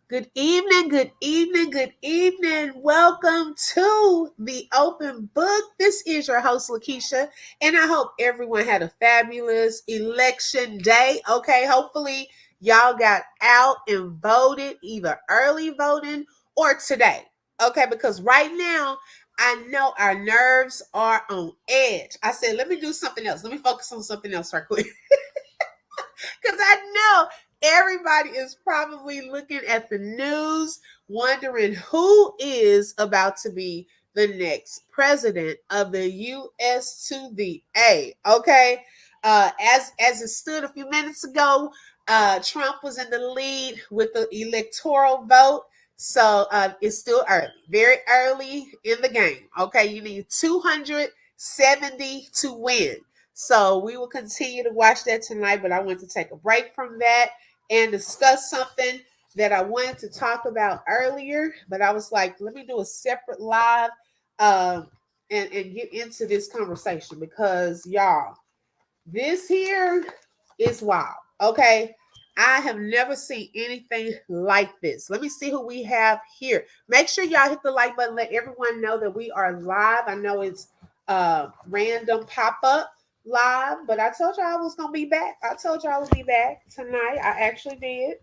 Good evening, good evening, good evening. Welcome to the open book. This is your host, Lakeisha, and I hope everyone had a fabulous election day. Okay, hopefully, y'all got out and voted, either early voting or today. Okay, because right now, I know our nerves are on edge. I said, let me do something else. Let me focus on something else right quick. Because I know everybody is probably looking at the news, wondering who is about to be the next president of the U.S. to the A. Okay, as it stood a few minutes ago, Trump was in the lead with the electoral vote. So it's still early, very early in the game. Okay, you need 270 to win. So we will continue to watch that tonight, but I want to take a break from that and discuss something that I wanted to talk about earlier, but I was like, let me do a separate live um, and get into this conversation because y'all, this here is wild. Okay. I have never seen anything like this. Let me see who we have here. Make sure y'all hit the like button. Let everyone know that we are live. I know it's random pop-up live, but I told y'all I was gonna be back. I told y'all I would be back tonight. I actually did.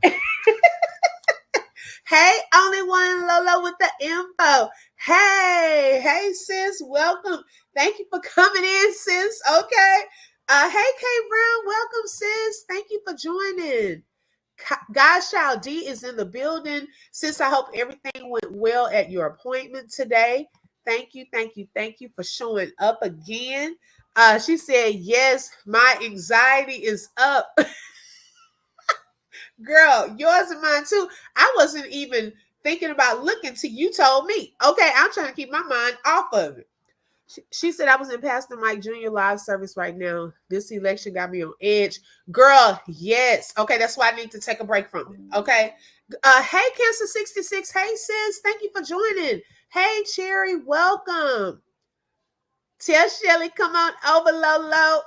Hey, only one Lolo with the info. Hey, sis, welcome. Thank you for coming in, sis. Okay. Hey, K Brown, welcome, sis. Thank you for joining. God's Child D is in the building. Sis, I hope everything went well at your appointment today. Thank you for showing up again. She said, yes, my anxiety is up. Girl, yours and mine too. I wasn't even thinking about looking till you told me. Okay, I'm trying to keep my mind off of it. She said I was in Pastor Mike Jr. live service right now. This election got me on edge. Girl, yes. Okay, that's why I need to take a break from it. Okay. Hey, Cancer 66. Hey, sis. Thank you for joining. Hey, Cherry. Welcome. Tell Shelly, come on over, Lolo.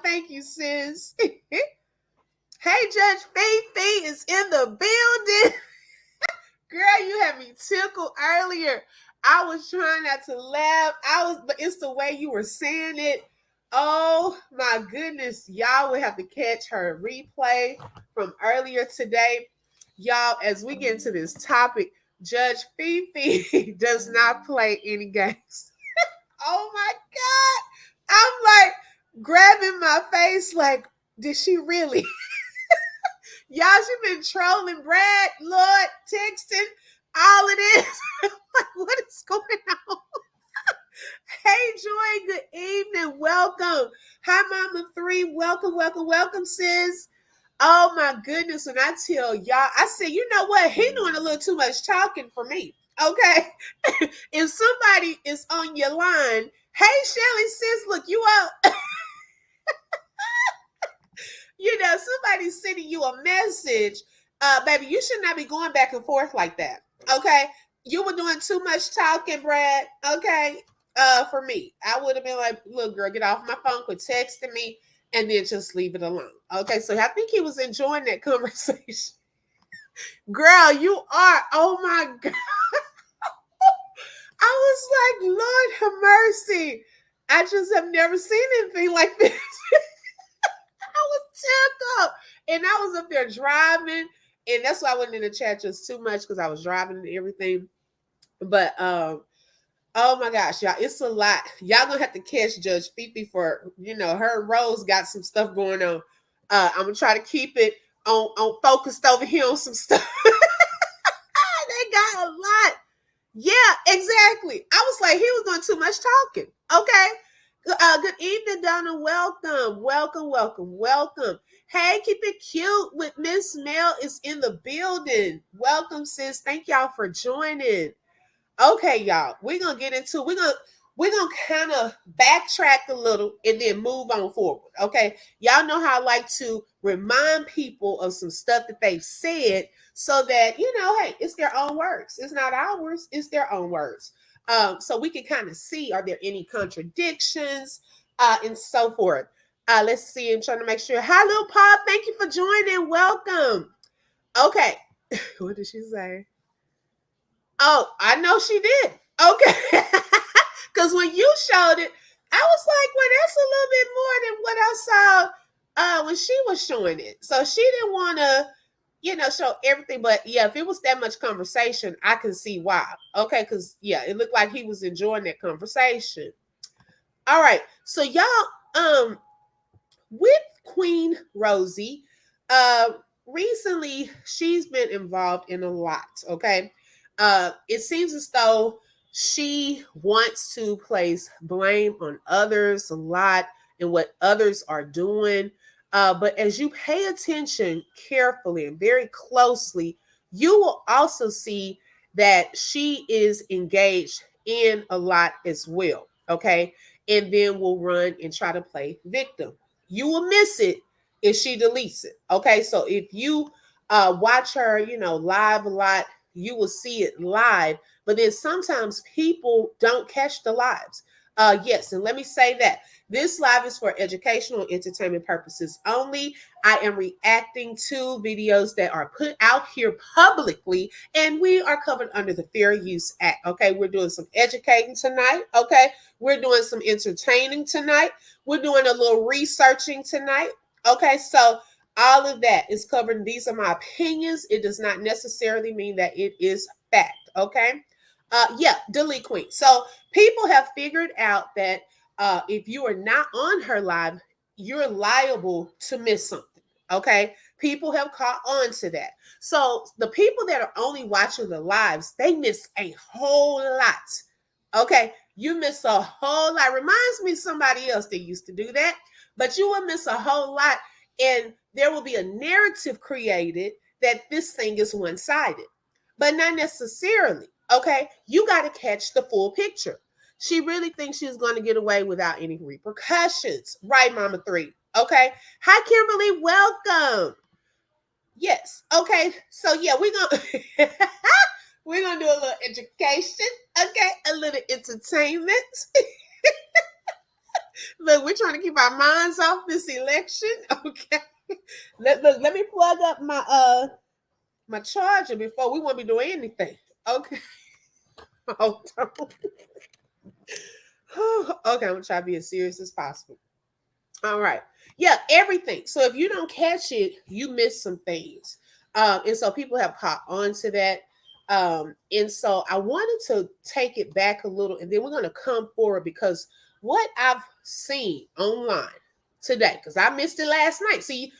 Thank you, sis. Hey, Judge Fifi is in the building. Girl, you had me tickled earlier. I was trying not to laugh. But it's the way you were saying it. Oh my goodness. Y'all will have to catch her replay from earlier today. Y'all, as we get into this topic, Judge Fifi does not play any games. Oh my God. I'm like grabbing my face, like, did she really? Y'all, she been trolling Brad, Lord, texting, all of this. Like, what is going on? Hey, Joy, good evening. Welcome. Hi, Mama 3. Welcome, sis. Oh, my goodness. When I tell y'all, I said, you know what? He doing a little too much talking for me. Okay. If somebody is on your line, hey, Shelly, sis, look, you up. Somebody's sending you a message, baby, you should not be going back and forth like that. Okay. You were doing too much talking, Brad. Okay. For me, I would have been like, look, girl, get off my phone, quit texting me, and then just leave it alone. Okay. So I think he was enjoying that conversation. Girl, you are. Oh my God. I was like, Lord have mercy. I just have never seen anything like this. I was tickled. And I was up there driving. And that's why I wasn't in the chat just too much because I was driving and everything. But oh my gosh, y'all, it's a lot. Y'all gonna have to catch Judge Fifi for, her and Rose got some stuff going on. I'm gonna try to keep it on focused over here on some stuff. They got a lot. Yeah, exactly. I was like, he was doing too much talking. Okay. Good evening, Donna. Welcome. Hey, keep it cute with Miss Mel is in the building. Welcome, sis. Thank y'all for joining. Okay, y'all. We're gonna kind of backtrack a little and then move on forward. Okay. Y'all know how I like to remind people of some stuff that they've said so that hey, it's their own words. It's not ours, it's their own words. So we can kind of see, are there any contradictions and so forth. Let's see. I'm trying to make sure. Hi, Lil Pop. Thank you for joining. Welcome. Okay. What did she say? Oh, I know she did. Okay. Because when you showed it, I was like, well, that's a little bit more than what I saw when she was showing it. So she didn't want to, show everything. But yeah, if it was that much conversation, I can see why. Okay. Because yeah, it looked like he was enjoying that conversation. All right. So y'all, with Queen Rosie, uh, recently she's been involved in a lot. Okay, it seems as though she wants to place blame on others a lot and what others are doing. But as you pay attention carefully and very closely, you will also see that she is engaged in a lot as well. Okay, and then will run and try to play victim. You will miss it if she deletes it. Okay, so if you watch her, live a lot, you will see it live. But then sometimes people don't catch the lives. Yes, and let me say that this live is for educational entertainment purposes only. I am reacting to videos that are put out here publicly, and we are covered under the Fair Use Act. Okay, we're doing some educating tonight. Okay, we're doing some entertaining tonight. We're doing a little researching tonight. Okay, so all of that is covered. These are my opinions. It does not necessarily mean that it is fact. Okay. Yeah, delete Queen. So people have figured out that if you are not on her live, you're liable to miss something. Okay. People have caught on to that. So the people that are only watching the lives, they miss a whole lot. Okay. You miss a whole lot. Reminds me of somebody else that used to do that, but you will miss a whole lot. And there will be a narrative created that this thing is one sided, but not necessarily. Okay. You got to catch the full picture. She really thinks she's going to get away without any repercussions. Right, Mama 3. Okay. Hi, Kimberly. Welcome. Yes. Okay. So yeah, we're gonna we're gonna do a little education. Okay, a little entertainment. Look, we're trying to keep our minds off this election. Okay. Let me plug up my charger before we won't be doing anything. Okay. Hold on. Okay, I'm gonna try to be as serious as possible. All right. Yeah, everything. So if you don't catch it, you miss some things. And so people have caught on to that. And so I wanted to take it back a little, and then we're going to come forward because what I've seen online today, because I missed it last night. See,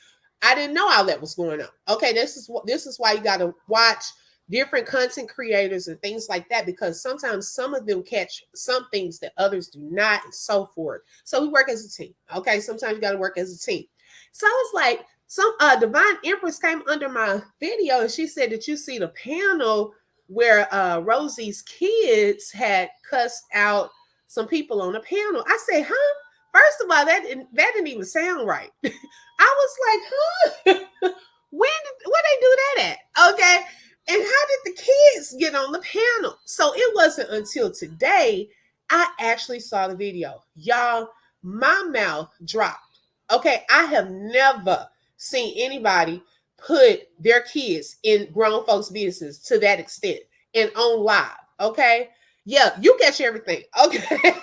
I didn't know all that was going on. Okay, this is why you got to watch different content creators and things like that, because sometimes some of them catch some things that others do not, and so forth. So we work as a team. Okay, sometimes you got to work as a team. So I was like, some Divine Empress came under my video and she said that you see the panel where Rosie's kids had cussed out some people on the panel. I said, huh? First of all, that didn't even sound right. I was like, huh? Where they do that at? Okay. And how did the kids get on the panel? So it wasn't until today I actually saw the video. Y'all, my mouth dropped. Okay. I have never seen anybody put their kids in grown folks' business to that extent and on live. Okay. Yeah, you catch everything. Okay. I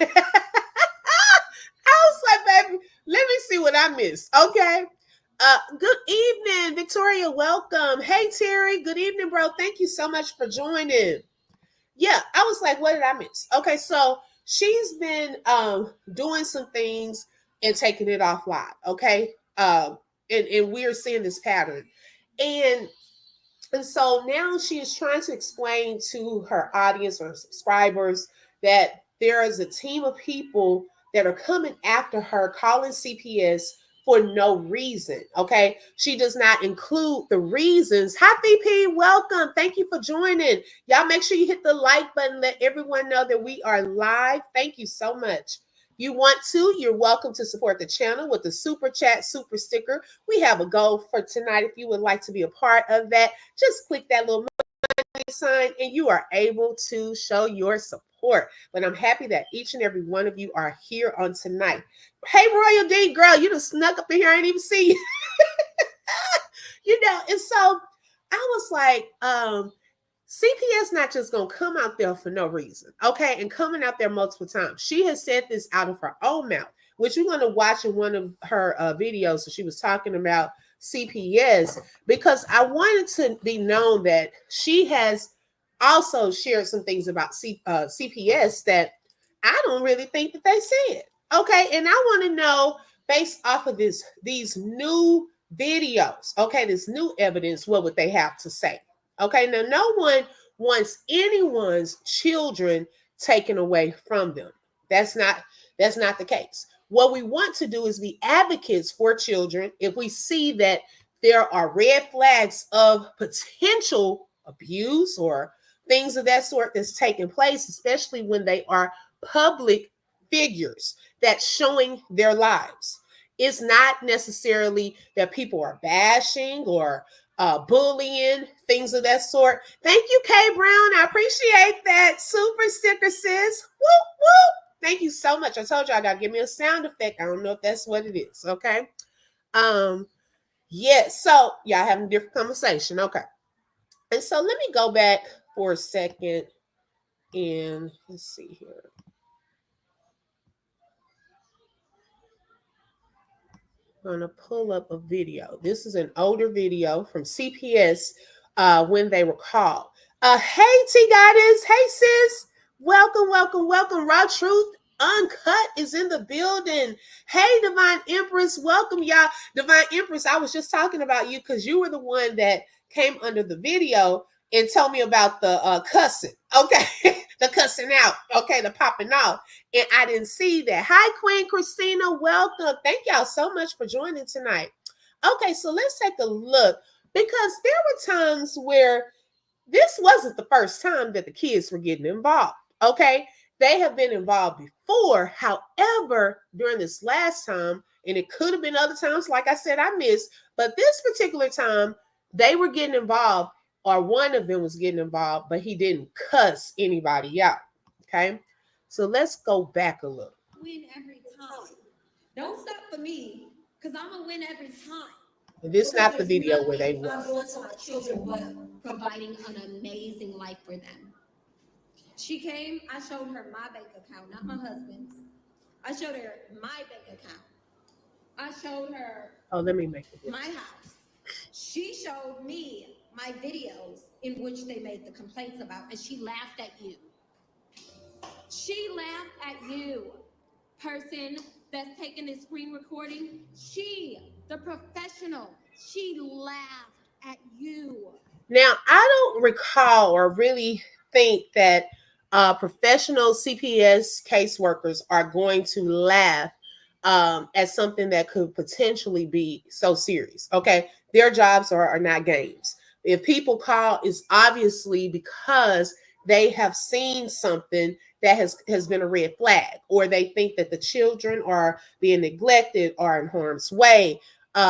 was like, baby, let me see what I missed. Okay. Good evening, Victoria. Welcome. Hey, Terry. Good evening, bro. Thank you so much for joining. Yeah, I was like, what did I miss? Okay, so she's been doing some things and taking it off live. Okay. And we're seeing this pattern. And and so now she is trying to explain to her audience or subscribers that there is a team of people that are coming after her, calling CPS for no reason. Okay. She does not include the reasons. Hi, VP. Welcome. Thank you for joining. Y'all make sure you hit the like button. Let everyone know that we are live. Thank you so much. You want to, you're welcome to support the channel with the super chat, super sticker. We have a goal for tonight. If you would like to be a part of that, just click that little money sign and you are able to show your support. But I'm happy that each and every one of you are here on tonight. Hey, Royal D, girl, you just snuck up in here. I didn't even see you. And so I was like, CPS not just gonna come out there for no reason, okay? And coming out there multiple times. She has said this out of her own mouth, which you're gonna watch in one of her videos. So she was talking about CPS because I wanted to be known that she has also shared some things about CPS that I don't really think that they said. Okay, and I want to know based off of these new videos, okay, this new evidence, what would they have to say? Okay, now no one wants anyone's children taken away from them. That's not the case. What we want to do is be advocates for children if we see that there are red flags of potential abuse or things of that sort that's taking place, especially when they are public figures that's showing their lives. It's not necessarily that people are bashing or bullying, things of that sort. Thank you, Kay Brown. I appreciate that. Super sticker, sis. Whoop, whoop. Thank you so much. I told you I gotta give me a sound effect. I don't know if that's what it is. Okay. Yeah, so y'all having a different conversation. Okay. And so let me go back for a second and let's see here. I'm going to pull up a video. This is an older video from CPS when they were called. Hey, T Goddess. Hey, sis. Welcome, welcome, welcome. Raw Truth Uncut is in the building. Hey, Divine Empress. Welcome, y'all. Divine Empress, I was just talking about you because you were the one that came under the video and told me about the cussing. Okay. The cussing out. Okay. The popping off. And I didn't see that. Hi, Queen Christina. Welcome. Thank y'all so much for joining tonight. Okay, so let's take a look because there were times where this wasn't the first time that the kids were getting involved. Okay, they have been involved before. However, during this last time, and it could have been other times, like I said, I missed, but this particular time, they were getting involved, or one of them was getting involved, but he didn't cuss anybody out. Okay. So let's go back a little. Win every time. Don't stop for me, because I'm going to win every time. And this is not the video where they were. I'm going to my children, but providing an amazing life for them. She came, I showed her my bank account, not my husband's. I showed her my bank account. I showed her let me make it my house. She showed me my videos in which they made the complaints about, and she laughed at you. She laughed at you, person that's taking this screen recording. She, the professional, she laughed at you. Now, I don't recall or really think that professional CPS caseworkers are going to laugh at something that could potentially be so serious. Okay. Their jobs are not games. If people call, it's obviously because they have seen something that has been a red flag, or they think that the children are being neglected or in harm's way.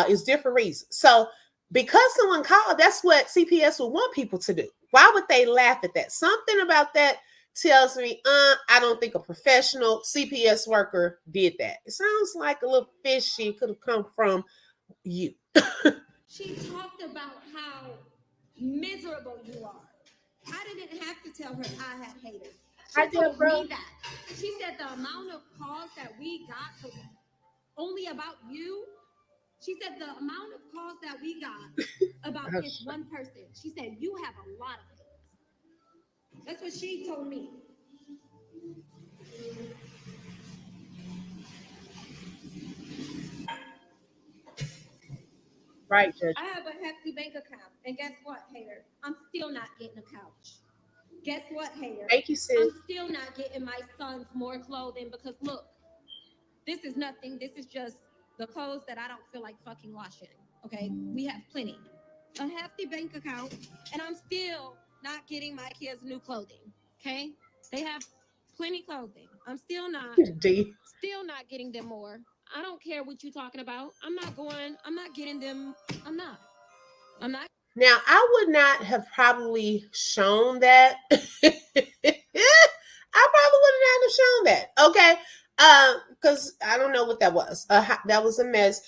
Is different reasons. So because someone called, that's what CPS would want people to do. Why would they laugh at that? Something about that tells me, I don't think a professional CPS worker did that. It sounds like a little fishy. Could have come from you. She talked about how miserable you are. I didn't have to tell her I had haters. She told me that. She said the amount of calls that we got only about you. She said the amount of calls that we got about this one person. She said you have a lot of haters. That's what she told me. Right, Judge. I have a hefty bank account. And guess what, hater? I'm still not getting a couch. Guess what, hater? Thank you, sis. I'm still not getting my sons more clothing because, look, this is nothing. This is just the clothes that I don't feel like fucking washing. Okay? We have plenty. A hefty bank account, and I'm still not getting my kids new clothing. Okay? They have plenty clothing. I'm still not getting them more. I don't care what you're talking about. I'm not getting them. I'm not. Now, I would not have probably shown that. I probably would not have shown that. Okay. Because I don't know what that was. That was a mess.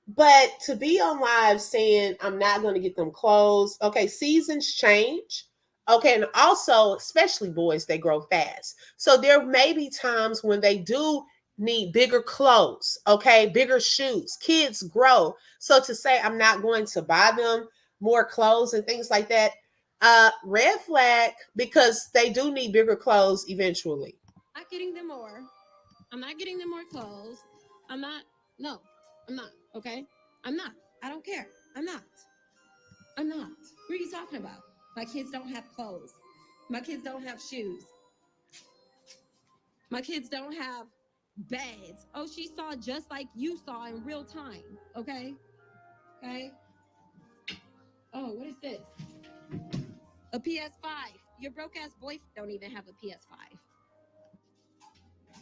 But to be on live saying I'm not going to get them clothes, okay, seasons change. Okay, and also, especially boys, they grow fast. So there may be times when they do need bigger clothes, okay, bigger shoes. Kids grow. So to say I'm not going to buy them more clothes and things like that, red flag, because they do need bigger clothes eventually. Not getting them more. I'm not getting them more clothes. I'm not. No, I'm not. Okay, I'm not. I don't care. I'm not. I'm not. What are you talking about? My kids don't have clothes. My kids don't have shoes. My kids don't have beds. Oh, she saw just like you saw in real time. Okay? Okay? Oh, what is this? A PS5. Your broke ass boyfriend don't even have a PS5.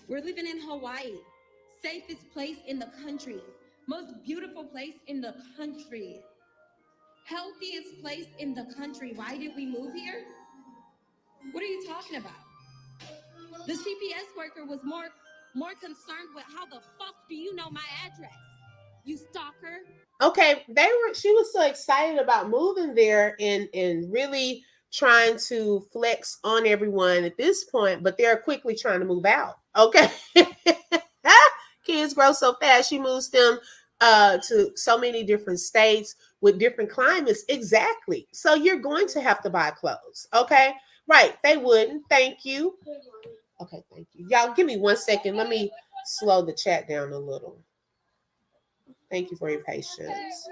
We're living in Hawaii. Safest place in the country. Most beautiful place in the country. Healthiest place in the country. Why did we move here? What are you talking about? The CPS worker was more concerned with how the fuck do you know my address? You stalker. Okay, she was so excited about moving there and really trying to flex on everyone at this point, but they're quickly trying to move out. Okay. Kids grow so fast, she moves them to so many different states with different climates. Exactly. So you're going to have to buy clothes. Okay. Right. They wouldn't. Thank you. Okay, thank you. Y'all give me 1 second. Let me slow the chat down a little. Thank you for your patience.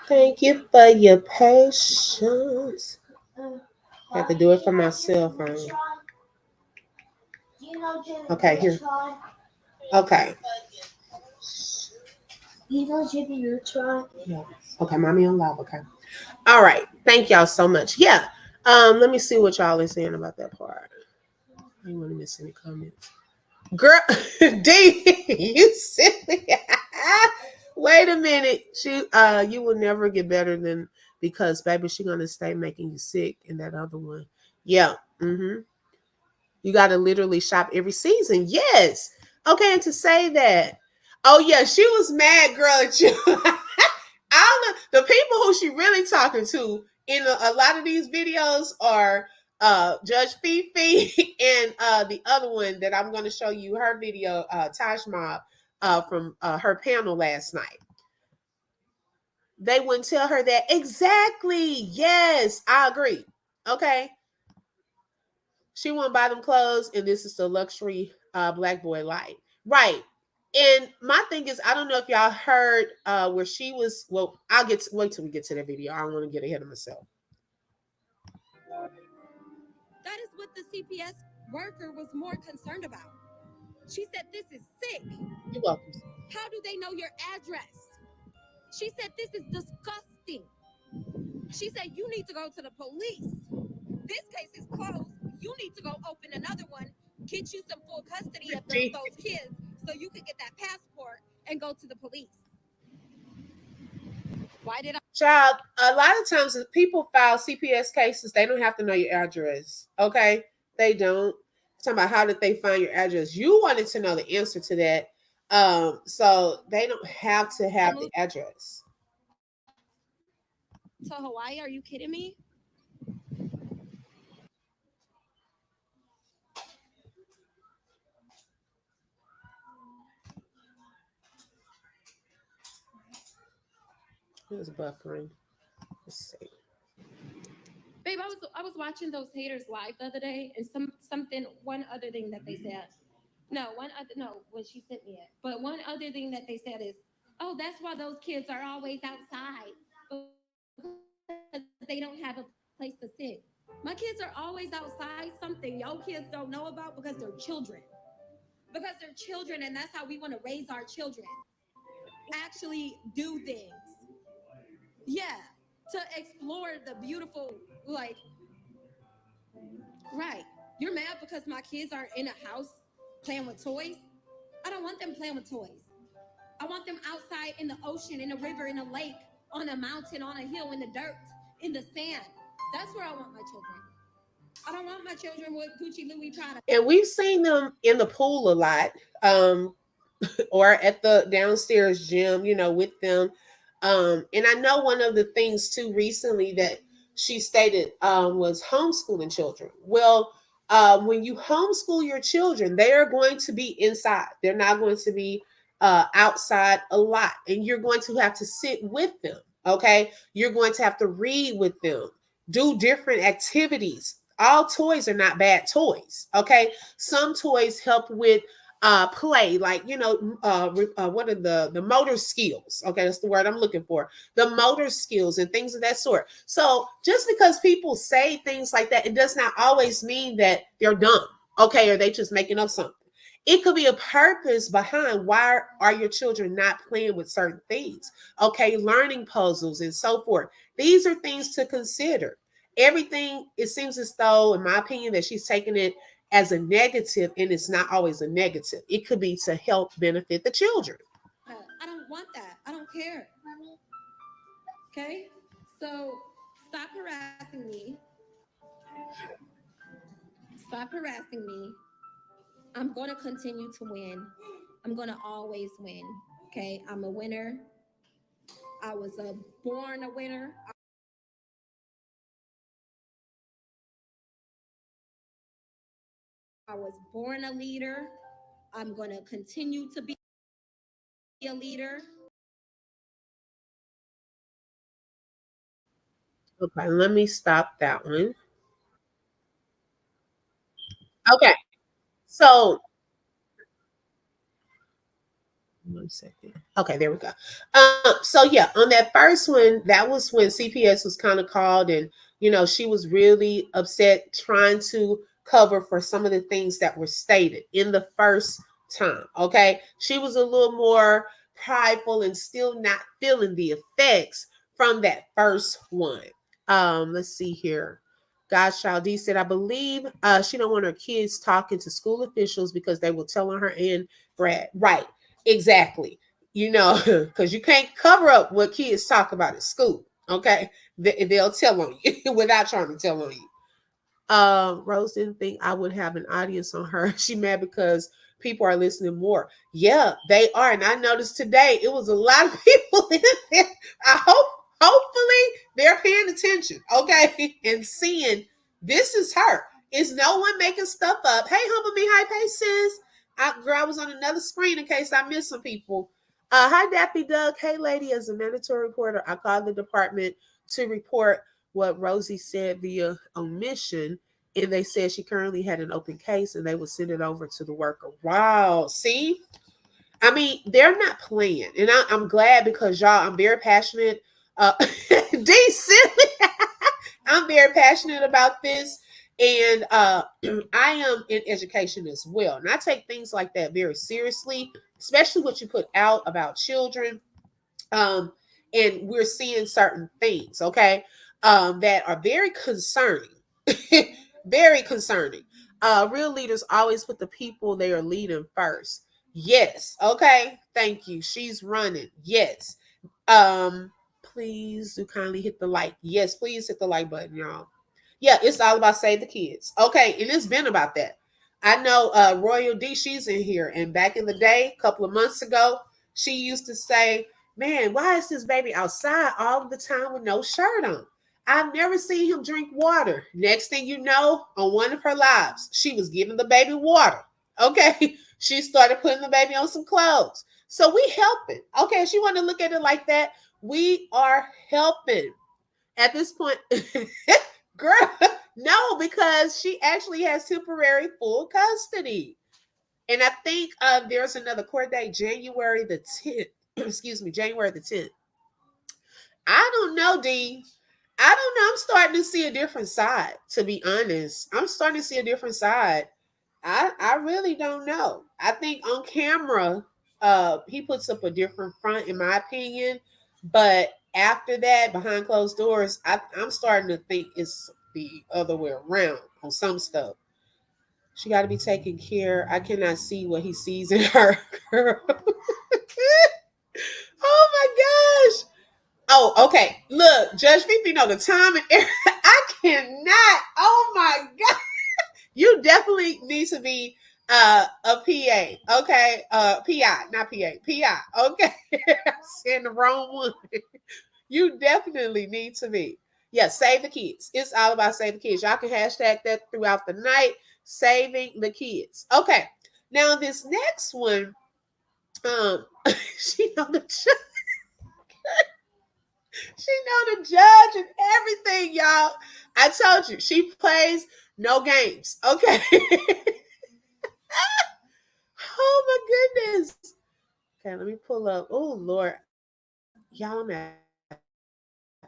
Thank you for your patience. I have to do it for my cell phone. Okay, here. Okay. Yeah. Okay, mommy on live. Okay. All right. Thank y'all so much. Yeah. Let me see what y'all are saying about that part. I didn't want to miss any comments. Girl, D, you silly. Wait a minute. You will never get better than because baby, she gonna stay making you sick in that other one. Yeah. Mm-hmm. You gotta literally shop every season. Yes. Okay, and to say that. Oh yeah, she was mad, girl, at you. I don't know. The people who she really talking to in a lot of these videos are Judge Fifi and the other one that I'm going to show you her video, Taj Mob, from her panel last night. They wouldn't tell her that exactly. Yes, I agree. Okay, she won't buy them clothes, and this is the luxury black boy life, right? And my thing is, I don't know if y'all heard where she was. Well, wait till we get to that video. I don't want to get ahead of myself. That is what the CPS worker was more concerned about. She said, "This is sick. You're welcome. How do they know your address?" She said, "This is disgusting." She said, "You need to go to the police. This case is closed. You need to go open another one, get you some full custody of those kids so you can get that passport and go to the police." Why did I? Child, a lot of times if people file CPS cases, they don't have to know your address. Okay? They don't. Talking about how did they find your address. You wanted to know the answer to that. So they don't have to have the address. To Hawaii? Are you kidding me? It was buffering. Let's see. Babe, I was watching those haters live the other day, and one other thing that they said. No, when she sent me it. But one other thing that they said is, "Oh, that's why those kids are always outside because they don't have a place to sit." My kids are always outside. Something your kids don't know about because they're children. Because they're children, and that's how we want to raise our children. Actually do things. Yeah, to explore the beautiful, like, right. You're mad because my kids aren't in a house playing with toys? I don't want them playing with toys. I want them outside in the ocean, in a river, in a lake, on a mountain, on a hill, in the dirt, in the sand. That's where I want my children. I don't want my children with Gucci, Louis, Prada. And we've seen them in the pool a lot. Or at the downstairs gym, with them. And I know one of the things too recently that she stated was homeschooling children. Well, when you homeschool your children, they are going to be inside. They're not going to be outside a lot, and you're going to have to sit with them. Okay, you're going to have to read with them, do different activities. All toys are not bad toys. Okay, some toys help with play, like what are the motor skills. Okay, that's the word I'm looking for, the motor skills and things of that sort. So just because people say things like that, it does not always mean that they're dumb, okay, or they just making up something. It could be a purpose behind why are your children not playing with certain things, okay, learning puzzles and so forth. These are things to consider. Everything, it seems as though, in my opinion, that she's taking it as a negative, and it's not always a negative. It could be to help benefit the children. I don't want that. I don't care. Okay? So stop harassing me. Stop harassing me. I'm going to continue to win. I'm going to always win. Okay? I'm a winner. I was born a winner. I was born a leader. I'm going to continue to be a leader. Okay, let me stop that one. Okay, so 1 second. Okay, there we go. So yeah, on that first one, that was when CPS was kind of called, and she was really upset, trying to cover for some of the things that were stated in the first time. Okay, she was a little more prideful and still not feeling the effects from that first one. Let's see here. Godchild D said, I believe she don't want her kids talking to school officials because they will tell on her and Brad. Right. Exactly. Because you can't cover up what kids talk about at school. Okay. They'll tell on you without trying to tell on you. Rose didn't think I would have an audience on her. She mad because people are listening more. Yeah, they are. And I noticed today it was a lot of people in there. Hopefully they're paying attention, okay, and seeing this is her. Is no one making stuff up? Hey, humble me, hi, hey sis. Girl, I was on another screen in case I missed some people. Hi, Daffy Doug. Hey, lady, as a mandatory reporter, I called the department to report what Rosie said via omission, and they said she currently had an open case and they would send it over to the worker. Wow. See? I mean, they're not playing. And I'm glad because y'all, I'm very passionate. Silly. I'm very passionate about this. And I am in education as well. And I take things like that very seriously, especially what you put out about children. And we're seeing certain things, okay, that are very concerning. Very concerning. Real leaders always put the people they are leading first. Yes. Okay. Thank you. She's running. Yes. Please do kindly hit the like. Yes, please hit the like button, y'all. Yeah, it's all about save the kids. Okay, and it's been about that. I know Royal D, she's in here. And back in the day, a couple of months ago, she used to say, man, why is this baby outside all the time with no shirt on? I've never seen him drink water. Next thing you know, on one of her lives, she was giving the baby water. Okay. She started putting the baby on some clothes. So we helping. Okay. She want to look at it like that. We are helping. At this point, girl, no, because she actually has temporary full custody. And I think there's another court date, January the 10th. Excuse me, January the 10th. I don't know, D. I don't know. I'm starting to see a different side, to be honest. I'm starting to see a different side. I really don't know. I think on camera, he puts up a different front, in my opinion. But after that, behind closed doors, I'm starting to think it's the other way around on some stuff. She got to be taken care. I cannot see what he sees in her. Girl. Oh my gosh. Oh, okay. Look, Judge Fifi know the time and I cannot. Oh my god. You definitely need to be a PA. Okay. PI, not PA. PI. Okay. I'm saying the wrong one. You definitely need to be. Yeah, save the kids. It's all about save the kids. Y'all can hashtag that throughout the night. Saving the kids. Okay. Now this next one, she know the she know the judge and everything, y'all. I told you she plays no games. Okay. Oh my goodness. Okay, let me pull up. Oh Lord, y'all, I'm at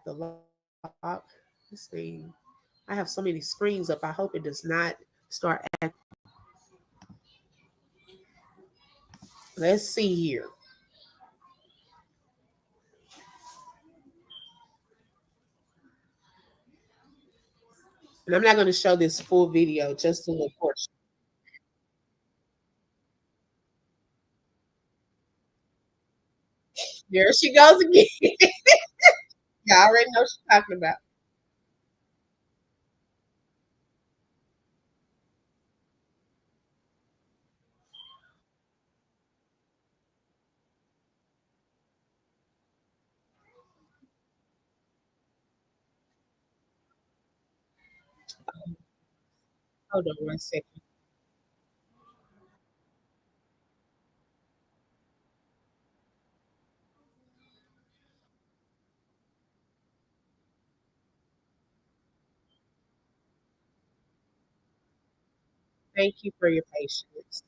the lock. This thing. I have so many screens up. I hope it does not start acting. Let's see here. And I'm not going to show this full video, just a little portion. There she goes again. Y'all already know what she's talking about. Hold on 1 second. Thank you for your patience.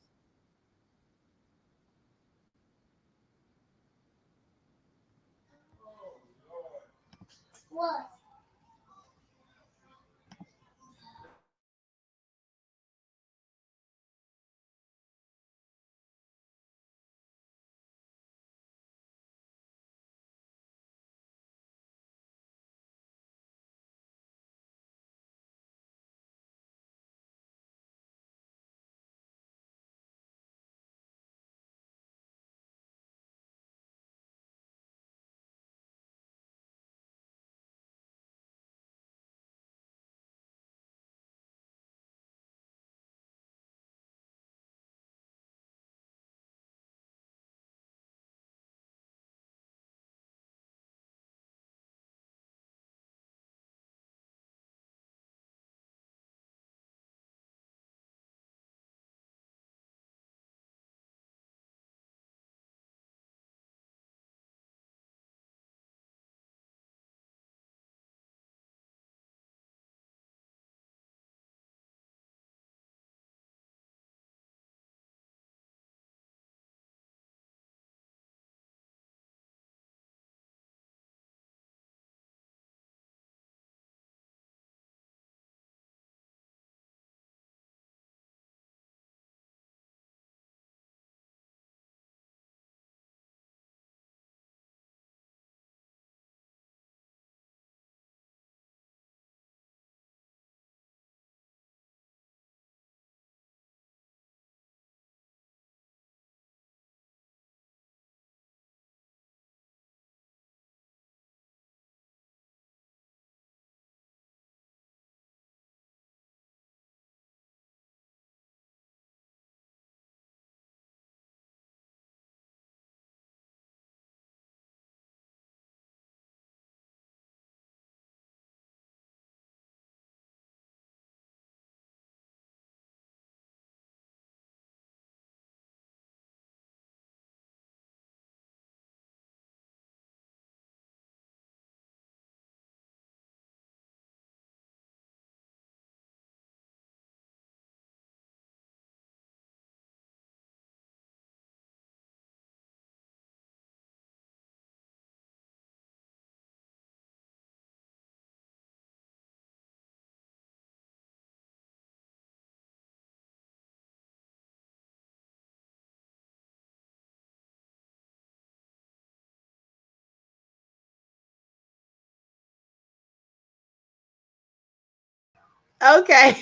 Okay.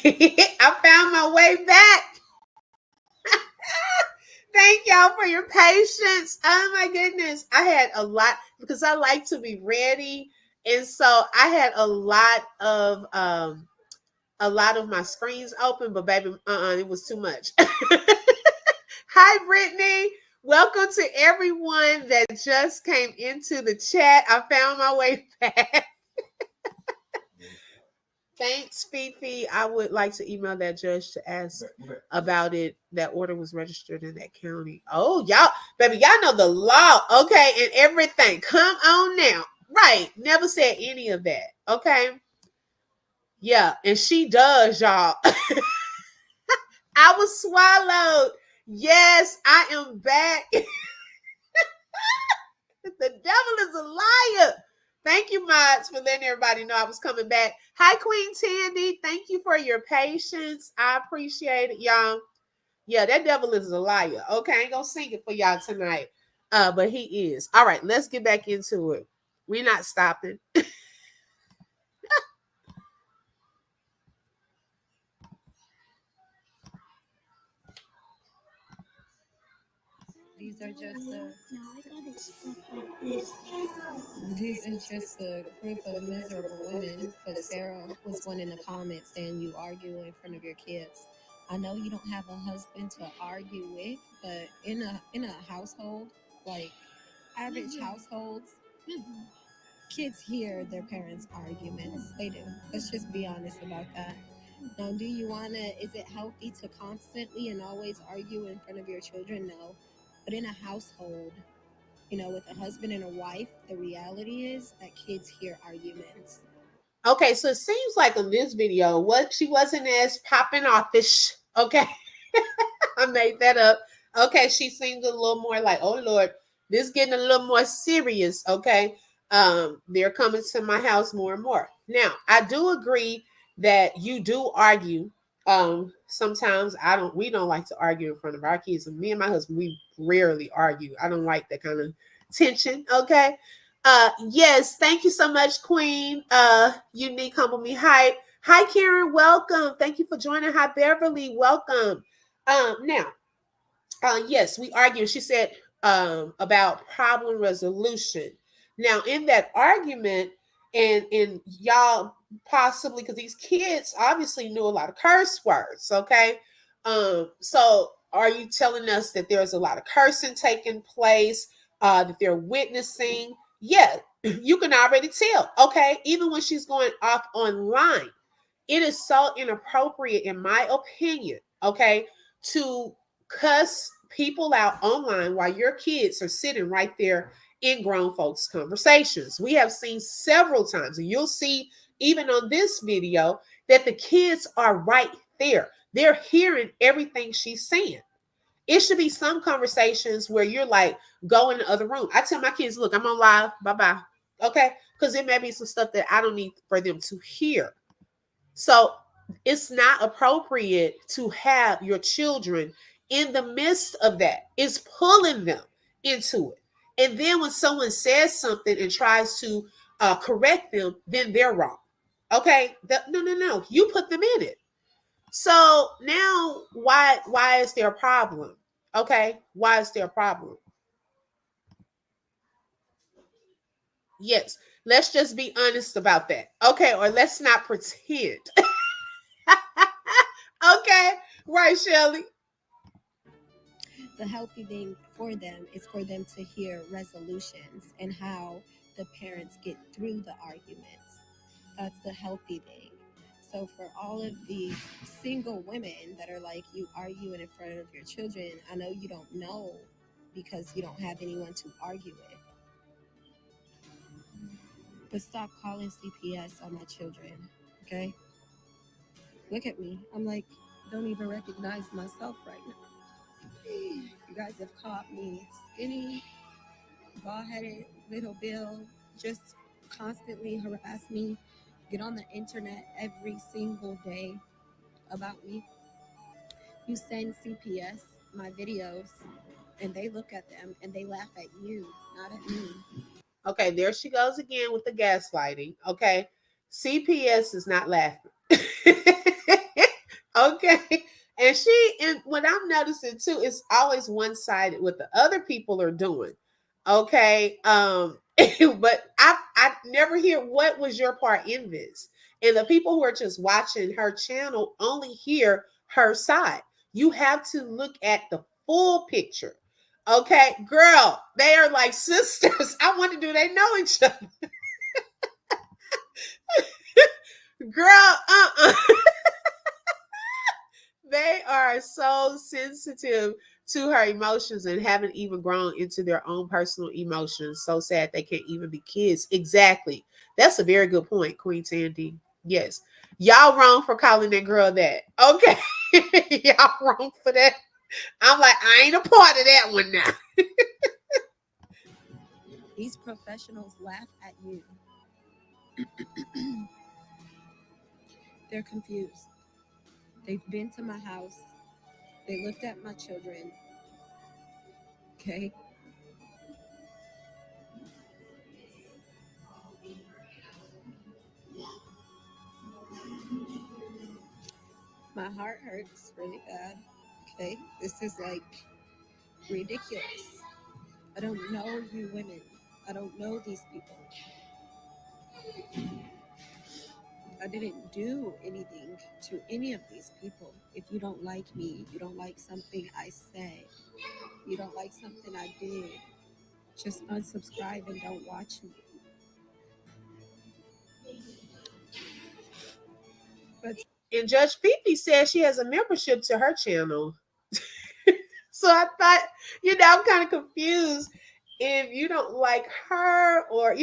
I found my way back. Thank y'all for your patience. Oh my goodness. I had a lot because I like to be ready. And so I had a lot of my screens open, but baby, it was too much. Hi, Brittany. Welcome to everyone that just came into the chat. I found my way back. Thanks, Fifi. I would like to email that judge to ask about it. That order was registered in that county. Oh, y'all, baby, y'all know the law, okay, and everything. Come on now. Right. Never said any of that. Okay. Yeah, and she does, y'all. I was swallowed. Yes, I am back. The devil is a liar. Thank you, mods, for letting everybody know I was coming back. Hi, Queen Tandy. Thank you for your patience. I appreciate it, y'all. Yeah, that devil is a liar. Okay, I ain't gonna sing it for y'all tonight. But he is. All right, let's get back into it. We're not stopping. These are just the. These are just a group of miserable women. Because Sarah was one in the comments saying you argue in front of your kids. I know you don't have a husband to argue with, but in a household, like average households, kids hear their parents' arguments. They do. Let's just be honest about that. Now, do you want to, is it healthy to constantly and always argue in front of your children? No. But in a household, with a husband and a wife, the reality is that kids hear arguments. Okay, so it seems like in this video, what she wasn't as popping offish. Okay. I made that up. Okay, she seems a little more like, oh Lord, this getting a little more serious. Okay, they're coming to my house more and more. Now, I do agree that you do argue. Sometimes we don't like to argue in front of our kids. And me and my husband, we rarely argue. I don't like that kind of tension. Okay. Yes, thank you so much, Queen. Unique, humble me, hype. Hi, Karen. Welcome. Thank you for joining. Hi, Beverly. Welcome. Now, yes, we argued. She said about problem resolution. Now, in that argument, and y'all possibly because these kids obviously knew a lot of curse words. Okay, so are you telling us that there's a lot of cursing taking place? That they're witnessing? Yeah, you can already tell. Okay, even when she's going off online, it is so inappropriate, in my opinion, okay, to cuss people out online while your kids are sitting right there in grown folks' conversations. We have seen several times, and you'll see even on this video, that the kids are right there. They're hearing everything she's saying. It should be some conversations where you're like, go in the other room. I tell my kids, look, I'm on live. Bye-bye. Okay? Because there may be some stuff that I don't need for them to hear. So it's not appropriate to have your children in the midst of that. It's pulling them into it. And then when someone says something and tries to correct them, then they're wrong. Okay? No. You put them in it. So now why is there a problem? Okay? Why is there a problem? Yes. Let's just be honest about that. Okay, or let's not pretend. Okay, right, Shelly. The healthy thing for them is for them to hear resolutions and how the parents get through the arguments. That's the healthy thing. So for all of these single women that are like, you arguing in front of your children, I know you don't know because you don't have anyone to argue with. But stop calling CPS on my children, okay? Look at me. I'm like, don't even recognize myself right now. You guys have caught me skinny, bald-headed, little Bill, just constantly harass me, get on the internet every single day about me. You send CPS my videos, and they look at them and they laugh at you, not at me. Okay, there she goes again with the gaslighting. Okay, CPS is not laughing. Okay, And what I'm noticing too is always one sided what the other people are doing. Okay. But I never hear what was your part in this. And the people who are just watching her channel only hear her side. You have to look at the full picture. Okay, girl, they are like sisters. I wonder, do they know each other? Girl, they are so sensitive to her emotions and haven't even grown into their own personal emotions. So sad they can't even be kids. Exactly. That's a very good point, Queen Tandy. Yes. Y'all wrong for calling that girl that. Okay. Y'all wrong for that. I'm like, I ain't a part of that one now. These professionals laugh at you. They're confused. They've been to my house. They looked at my children. Okay. My heart hurts really bad. Okay. This is like ridiculous. I don't know you women. I don't know these people. I didn't do anything to any of these people. If you don't like me, you don't like something I said, you don't like something I did, just unsubscribe and don't watch me. But And Judge Fifi says she has a membership to her channel. So I thought, I'm kind of confused if you don't like her or,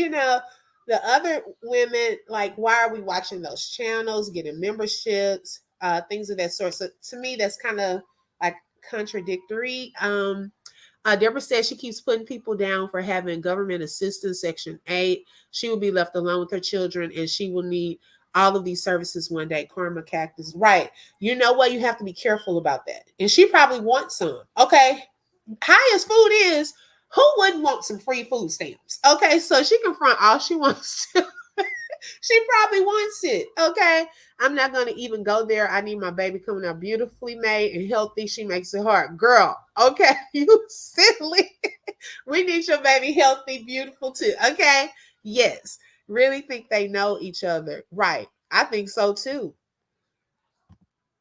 the other women, like, why are we watching those channels, getting memberships, things of that sort. So to me, that's kind of like contradictory. Deborah says she keeps putting people down for having government assistance, Section 8. She will be left alone with her children and she will need all of these services one day. Karma Cactus. Right. You know what? You have to be careful about that. And she probably wants some. Okay. High as food is, who wouldn't want some free food stamps? Okay. So she can front all she wants to. She probably wants it. Okay. I'm not going to even go there. I need my baby coming out beautifully made and healthy. She makes it hard. Girl, okay. You silly. We need your baby healthy, beautiful too. Okay. Yes. Really think they know each other. Right. I think so too.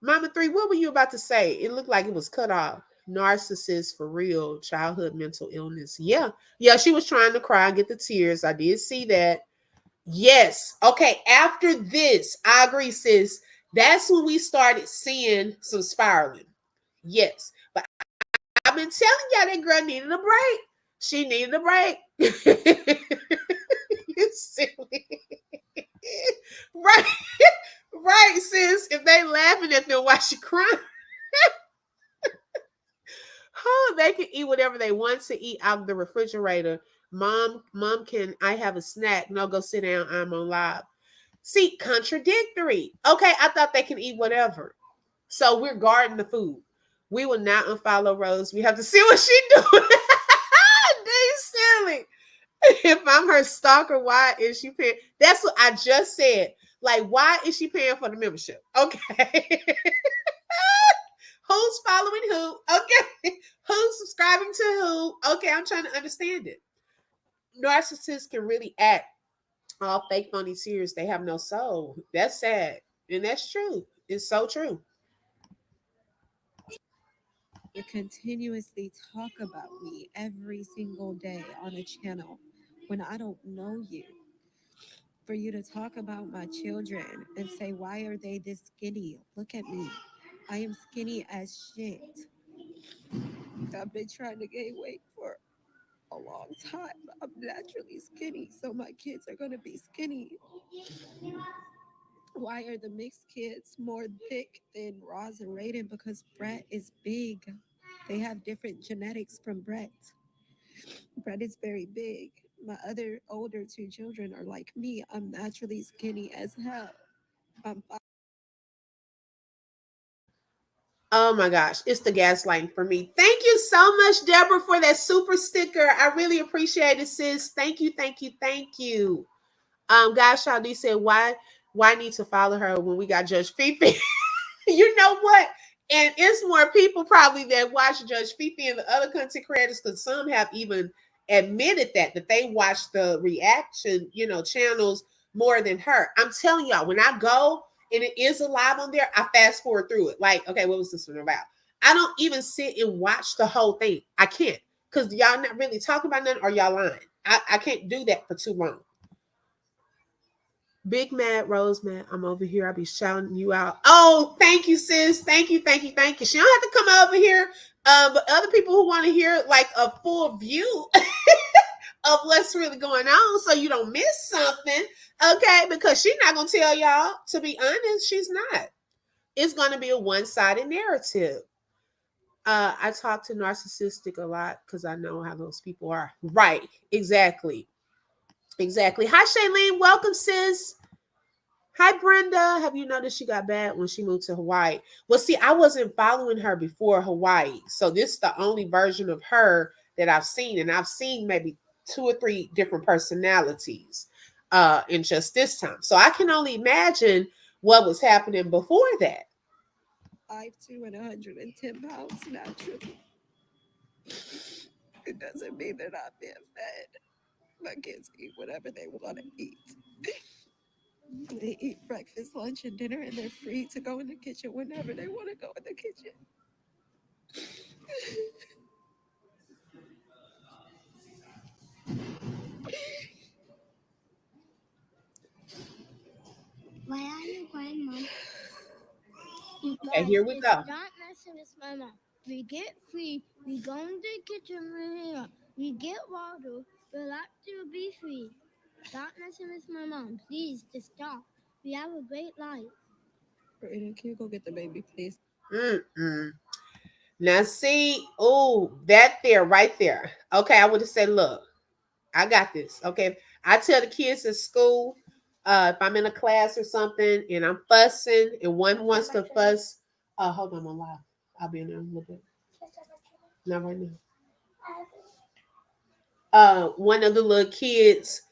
Mama Three, what were you about to say? It looked like it was cut off. Narcissist for real. Childhood mental illness. Yeah. Yeah. She was trying to cry and get the tears. I did see that. Yes. Okay. After this, I agree, sis. That's when we started seeing some spiraling. Yes. But I've been telling y'all that girl needed a break. She needed a break. You silly. Right. Right, sis. If they laughing at them, why she crying? Oh, they can eat whatever they want to eat out of the refrigerator. Mom, can I have a snack? No, go sit down. I'm on live. See, contradictory. Okay, I thought they can eat whatever. So we're guarding the food. We will not unfollow Rose. We have to see what she doing. They silly. If I'm her stalker, why is she paying? That's what I just said. Like, why is she paying for the membership? Okay. Who's following who? Okay. Who's subscribing to who? Okay, I'm trying to understand it. Narcissists can really act all fake, phony, serious. They have no soul. That's sad. And that's true. It's so true. you continuously talk about me every single day on a channel when I don't know you. For you to talk about my children and say, why are they this skinny? Look at me. I am skinny as shit. I've been trying to gain weight for a long time. I'm naturally skinny, so my kids are going to be skinny. Why are the mixed kids more thick than Roz and Raiden? Because Brett is big. They have different genetics from Brett. Brett is very big. My other older two children are like me. I'm naturally skinny as hell. I'm Oh my gosh, it's the gaslighting for me. Thank you so much, Deborah, for that super sticker. I really appreciate it, sis. Thank you, thank you, thank you. Guys, Shadi said, why need to follow her when we got Judge Fifi? You know what? And it's more people probably that watch Judge Fifi and the other content creators, because some have even admitted that they watch the reaction, channels more than her. I'm telling y'all, when I go and it is alive on there, I fast forward through it. Like, okay, what was this one about? I don't even sit and watch the whole thing. I can't, because y'all not really talking about nothing, or y'all lying. I can't do that for too long. Big Mad Rose, man, I'm over here. I'll be shouting you out. Oh, thank you, sis. Thank you, thank you, thank you. She don't have to come over here. But other people who want to hear like a full view of what's really going on, so you don't miss something, okay? Because she's not gonna tell y'all. To be honest, she's not. It's gonna be a one-sided narrative. I talk to narcissistic a lot because I know how those people are. Right? Exactly. Exactly. Hi, Shailene. Welcome, sis. Hi, Brenda. Have you noticed she got bad when she moved to Hawaii? Well, see, I wasn't following her before Hawaii. So this is the only version of her that I've seen. And I've seen maybe 2 or 3 different personalities in just this time. So I can only imagine what was happening before that. 5'2" and 110 pounds naturally. It doesn't mean they're not being fed. My kids eat whatever they want to eat. They eat breakfast, lunch, and dinner, and they're free to go in the kitchen whenever they want to go in the kitchen. Why are you crying, Mom? Okay, here we go. Not messing with my mom. We get free. We go in the kitchen with we get water. We like to be free. Stop messing with my mom. Please, just stop. We have a great life. Brayden, can you go get the baby, please? Mm-mm. Now, see, oh, that there, right there. Okay, I would have said, look, I got this. Okay. I tell the kids at school, if I'm in a class or something and I'm fussing and one wants to fuss, hold on, I'm live. I'll be in there in a little bit. Not right now. One of the little kids,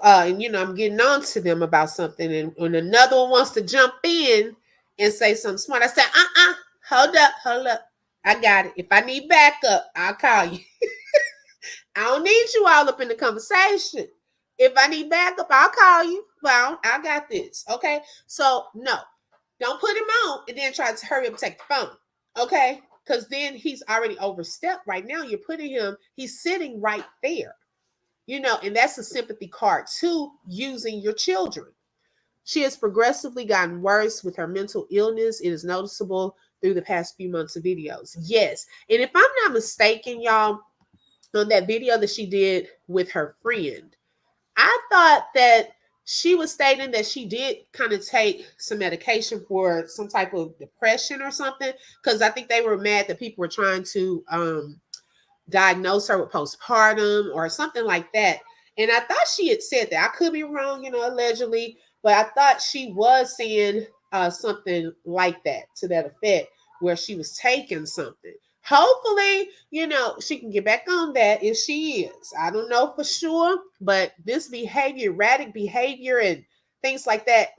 and I'm getting on to them about something, and another one wants to jump in and say something smart. I said, hold up. I got it. If I need backup, I'll call you. I don't need you all up in the conversation. If I need backup, I'll call you. Well, I got this. Okay. So no, don't put him on and then try to hurry up and take the phone. Okay. Because then he's already overstepped right now. You're putting him, he's sitting right there. And that's a sympathy card too, using your children. She has progressively gotten worse with her mental illness. It is noticeable through the past few months of videos. Yes. And if I'm not mistaken, y'all, on that video that she did with her friend, I thought that she was stating that she did kind of take some medication for some type of depression or something, because I think they were mad that people were trying to diagnose her with postpartum or something like that. And I thought she had said that. I could be wrong, allegedly, but I thought she was saying something like that, to that effect, where she was taking something. Hopefully, she can get back on that if she is. I don't know for sure, but this behavior, erratic behavior and things like that,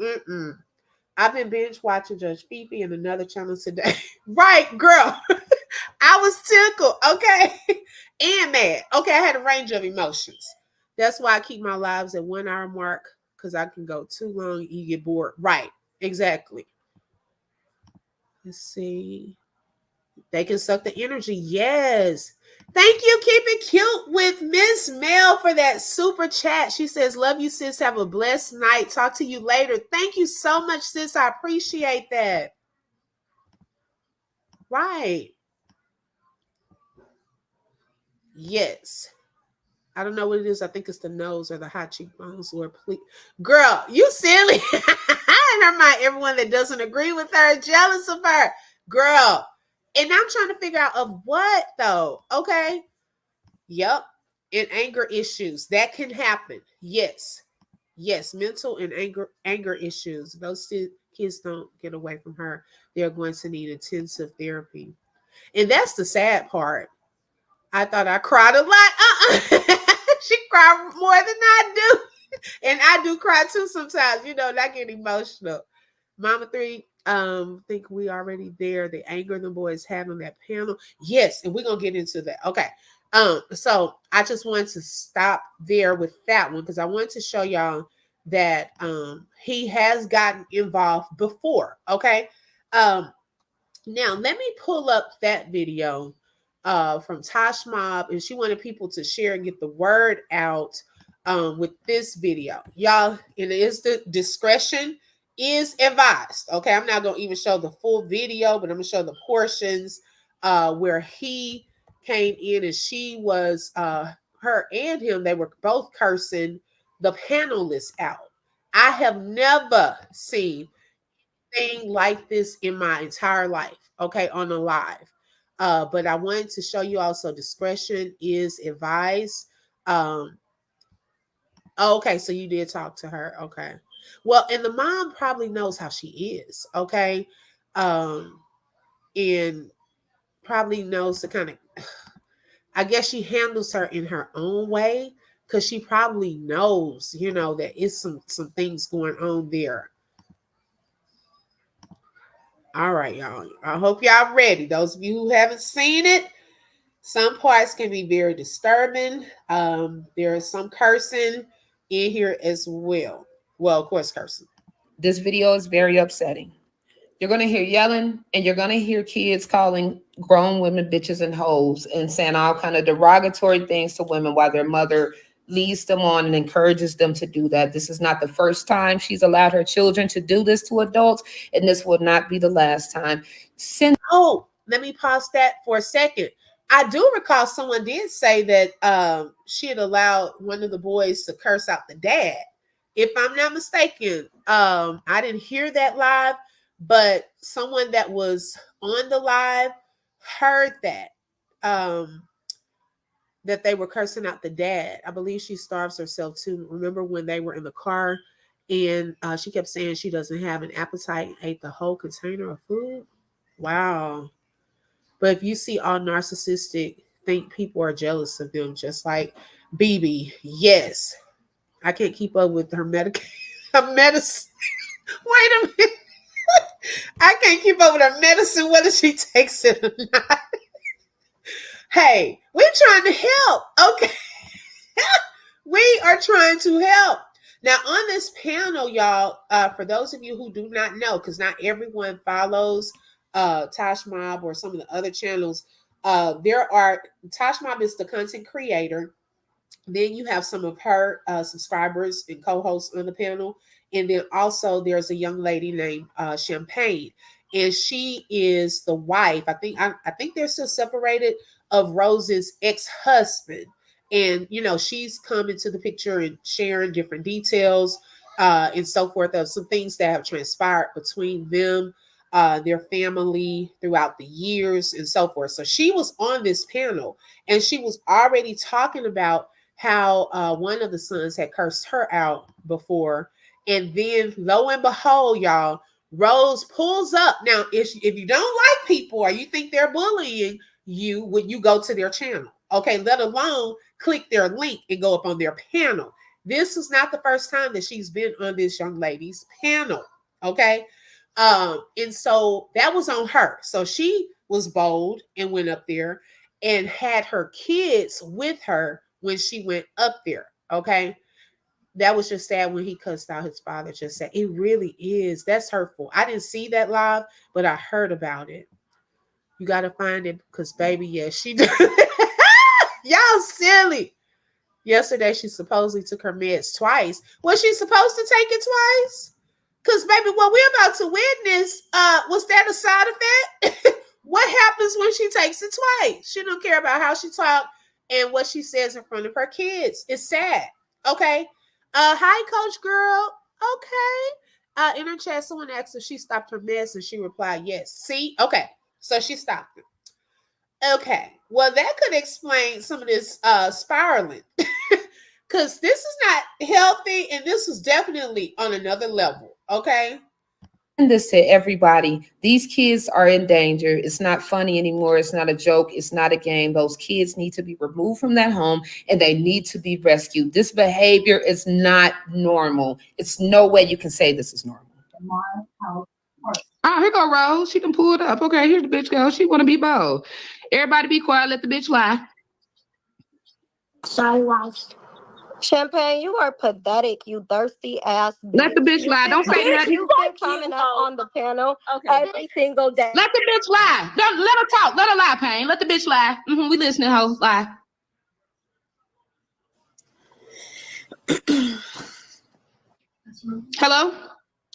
I've been binge watching Judge Fifi and another channel today. Right, girl. I was tickled, okay? And mad. Okay, I had a range of emotions. That's why I keep my lives at 1 hour mark, because I can go too long, you get bored. Right, exactly. Let's see. They can suck the energy. Yes. Thank you. Keep it cute with Miss Mel for that super chat. She says, love you, sis. Have a blessed night. Talk to you later. Thank you so much, sis. I appreciate that. Right. Yes. I don't know what it is. I think it's the nose or the high cheekbones. Lord, please. Girl, you silly. Never mind, everyone that doesn't agree with her, jealous of her. Girl. And I'm trying to figure out of what, though. Okay. Yep. And anger issues. That can happen. Yes. Yes. Mental and anger issues. Those kids don't get away from her. They're going to need intensive therapy. And that's the sad part. I thought I cried a lot. She cried more than I do. And I do cry too sometimes, and I get emotional. Mama 3, Think we already there. The anger the boys have on that panel. Yes, and we're gonna get into that. Okay. So I just wanted to stop there with that one because I wanted to show y'all that he has gotten involved before. Okay. Um, Now let me pull up that video from Tosh Mob, and she wanted people to share and get the word out with this video, y'all. And it is the discretion is advised. Okay, I'm not gonna even show the full video, but I'm gonna show the portions where he came in and she was her and him. They were both cursing the panelists out. I have never seen thing like this in my entire life, okay, on a live. But I wanted to show you also discretion is advised. Um, okay, so you did talk to her, okay. Well, and the mom probably knows how she is, okay. Um, and probably knows the kind of I guess she handles her in her own way because she probably knows, that it's some things going on there. All right, y'all. I hope y'all ready. Those of you who haven't seen it, some parts can be very disturbing. There is some cursing in here as well. Well, of course, cursing. This video is very upsetting. You're going to hear yelling, and you're going to hear kids calling grown women bitches and hoes and saying all kind of derogatory things to women while their mother leads them on and encourages them to do that. This is not the first time she's allowed her children to do this to adults, and this will not be the last time. Oh, let me pause that for a second. I do recall someone did say that she had allowed one of the boys to curse out the dad. If I'm not mistaken, I didn't hear that live, but someone that was on the live heard that. That they were cursing out the dad. I believe she starves herself too. Remember when they were in the car and she kept saying she doesn't have an appetite and ate the whole container of food? Wow. But if you see all narcissistic, think people are jealous of them, just like BB. Yes. I can't keep up with her her medicine. Wait a minute. I can't keep up with her medicine, whether she takes it or not. Hey, we're trying to help. Okay. We are trying to help. Now, on this panel, y'all, for those of you who do not know, because not everyone follows Tosh Mob or some of the other channels, Tosh Mob is the content creator. Then you have some of her subscribers and co-hosts on the panel. And then also there's a young lady named Champagne. And she is the wife. I think they're still separated of Rose's ex-husband. And she's come into the picture and sharing different details and so forth of some things that have transpired between them, their family throughout the years and so forth. So she was on this panel and she was already talking about how one of the sons had cursed her out before. And then lo and behold, y'all, Rose pulls up. Now, if you don't like people or you think they're bullying you when you go to their channel, okay, let alone click their link and go up on their panel. This is not the first time that she's been on this young lady's panel, okay? And so that was on her. So she was bold and went up there and had her kids with her when she went up there, okay? That was just sad when he cussed out his father. Just said, it really is. That's hurtful. I didn't see that live, but I heard about it. You got to find it because, baby, yes, she did. Y'all silly. Yesterday, she supposedly took her meds twice. Was she supposed to take it twice? Because, baby, what we're about to witness, was that a side effect? What happens when she takes it twice? She don't care about how she talks and what she says in front of her kids. It's sad. Okay. Hi, Coach Girl. Okay. In her chat, someone asked if she stopped her meds, and she replied, yes. See? Okay. So she stopped it. Okay. Well, that could explain some of this spiraling. Because this is not healthy, and this is definitely on another level. Okay. This to everybody. These kids are in danger. It's not funny anymore. It's not a joke. It's not a game. Those kids need to be removed from that home and they need to be rescued. This behavior is not normal. It's no way you can say this is normal. Oh, here go Rose. She can pull it up. Okay, here the bitch go. She want to be bold. Everybody be quiet. Let the bitch lie. Sorry, wife. Champagne, you are pathetic, you thirsty ass bitch. Let the bitch lie. Don't say nothing. You've been coming up on the panel every single day. Let the bitch lie. Don't let her talk. Let her lie, Pain. Let the bitch lie. We listening, ho. Lie. Hello?